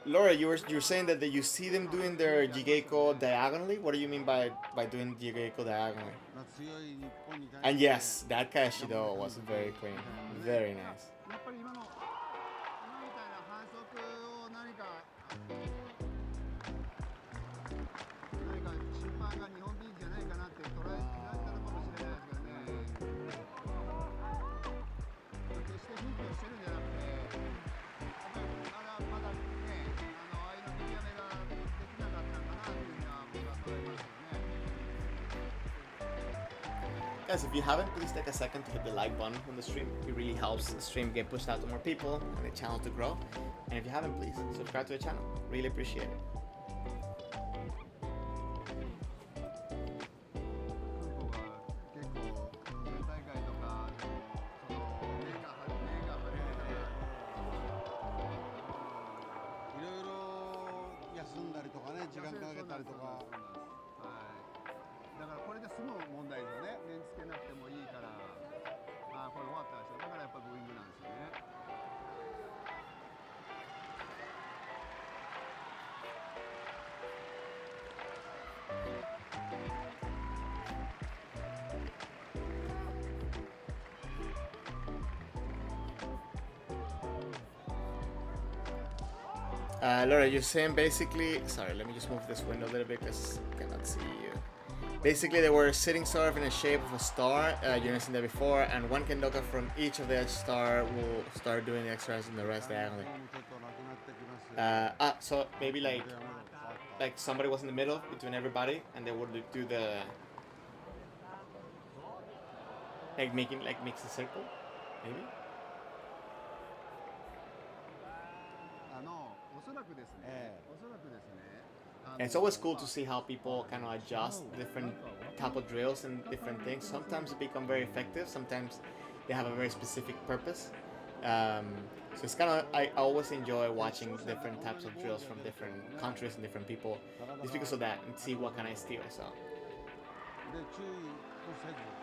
Laura, you're saying that you see them doing their Jigeko diagonally. What do you mean by doing Jigeko diagonally? And yes, that Kaeshido was very clean, very nice. Guys, if you haven't, please take a second to hit the like button on the stream. It really helps the stream get pushed out to more people and the channel to grow. And if you haven't, please subscribe to the channel. Really appreciate it. Laura, you're saying basically, sorry, let me just move this window a little bit because I cannot see you. Basically, they were sitting sort of in the shape of a star, you've seen that before, and one Kendoka from each of the star will start doing the exercise and the rest diagonally. So maybe like somebody was in the middle between everybody, and they would do the, mix a circle, maybe? And it's always cool to see how people kind of adjust different type of drills and different things. Sometimes they become very effective. Sometimes they have a very specific purpose. So it's kind of, I always enjoy watching different types of drills from different countries and different people, just because of that, and see what can I steal. So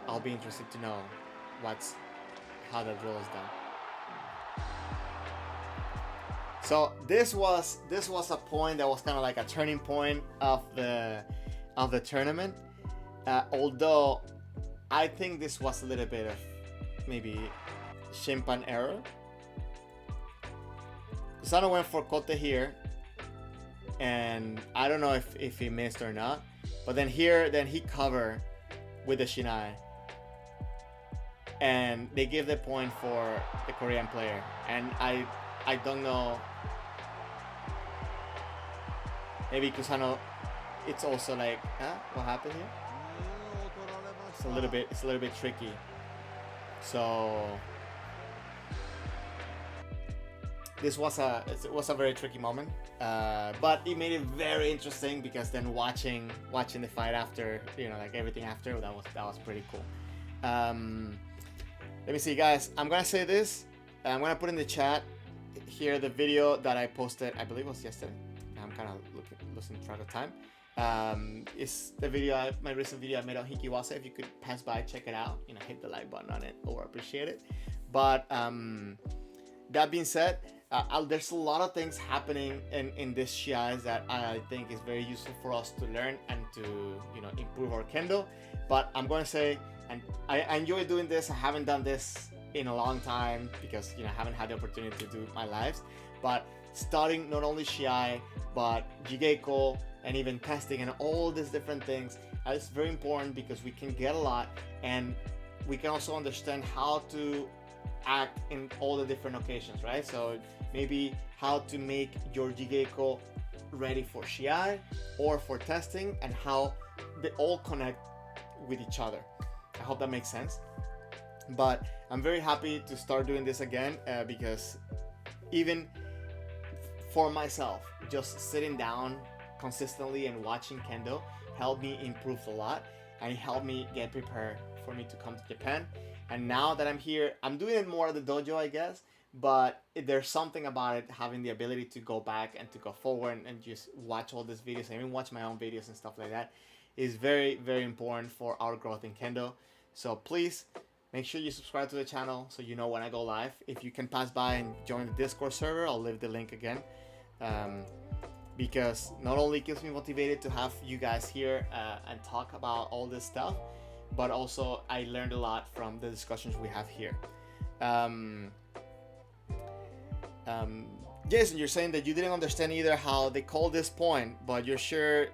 I'll be interested to know how the drill is done. So this was a point that was kind of like a turning point of the tournament. Although I think this was a little bit of maybe Shimpan error. Kusano went for Kote here, and I don't know if he missed or not. But then he covered with the Shinai, and they give the point for the Korean player. And I don't know. Maybe Kusano, it's also like, what happened here? It's a little bit tricky. So this was a very tricky moment, but it made it very interesting because then watching the fight after, like everything after, that was pretty cool. Let me see, guys. I'm gonna say this. I'm gonna put in the chat here the video that I posted. I believe it was yesterday. I'm kind of losing track of time. It's the video, my recent video I made on Hikiwasa. If you could pass by, check it out. Hit the like button on it, or appreciate it. But that being said, there's a lot of things happening in this Shiais that I think is very useful for us to learn and to improve our Kendo. But I'm going to say, and I enjoy doing this. I haven't done this in a long time because I haven't had the opportunity to do my lives. But studying not only Shiai but Jigeko and even testing and all these different things is very important because we can get a lot, and we can also understand how to act in all the different occasions, right? So maybe how to make your Jigeko ready for Shiai or for testing, and how they all connect with each other. I hope that makes sense. But I'm very happy to start doing this again, because even for myself, just sitting down consistently and watching Kendo helped me improve a lot, and it helped me get prepared for me to come to Japan. And now that I'm here, I'm doing it more at the dojo, I guess, but there's something about it, having the ability to go back and to go forward and just watch all these videos, and even watch my own videos and stuff like that, is very, very important for our growth in Kendo. So please make sure you subscribe to the channel so you know when I go live. If you can pass by and join the Discord server, I'll leave the link again, because not only keeps me motivated to have you guys here and talk about all this stuff, but also I learned a lot from the discussions we have here. Jason, you're saying that you didn't understand either how they call this point, but you're sure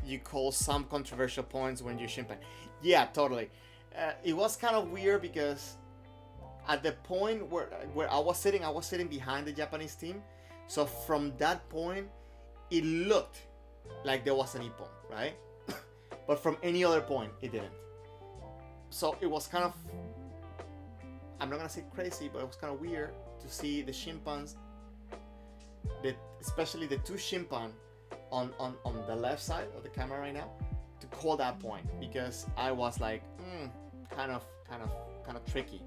you call some controversial points when you shimpan. Yeah, totally. It was kind of weird because at the point where I was sitting behind the Japanese team. So from that point, it looked like there was an ippon, right? But from any other point, it didn't. So it was kind of, I'm not gonna say crazy, but it was kind of weird to see the shimpans, especially the two shimpan on the left side of the camera right now, to call that point, because I was like, kind of tricky,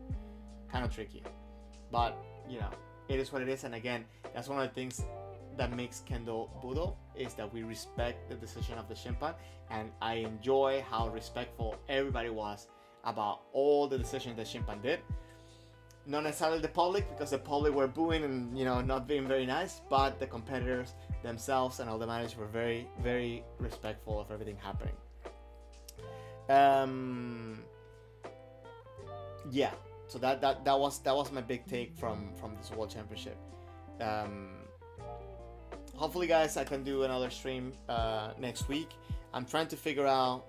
but you know, it is what it is. And again, that's one of the things that makes Kendo Budo, is that we respect the decision of the shimpan, and I enjoy how respectful everybody was about all the decisions that shimpan did. Not necessarily the public, because the public were booing and, you know, not being very nice, but the competitors themselves and all the managers were very, very respectful of everything happening. Yeah, so that was my big take from this World Championship. Hopefully, guys, I can do another stream next week. I'm trying to figure out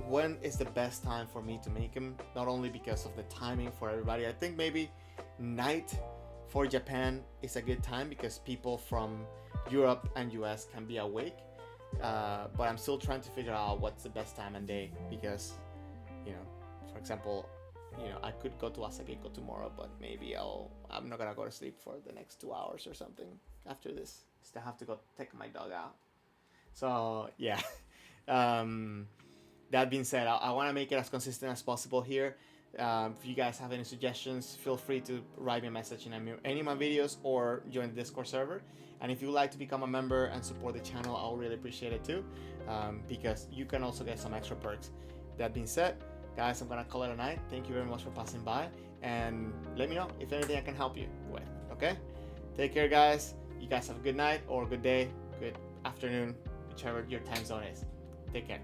when is the best time for me to make them, not only because of the timing for everybody. I think maybe night for Japan is a good time, because people from Europe and US can be awake, but I'm still trying to figure out what's the best time and day, because, you know, for example, you know, I could go to Asagiko tomorrow, but maybe I'm not gonna go to sleep for the next 2 hours or something after this. Still have to go take my dog out. So yeah. That being said, I want to make it as consistent as possible here. If you guys have any suggestions, feel free to write me a message in any of my videos or join the Discord server. And if you would like to become a member and support the channel, I'll really appreciate it too, because you can also get some extra perks. That being said, guys, I'm gonna call it a night. Thank you very much for passing by, and let me know if anything I can help you with. Okay, take care, guys. You guys have a good night or good day, good afternoon, whichever your time zone is. Take care.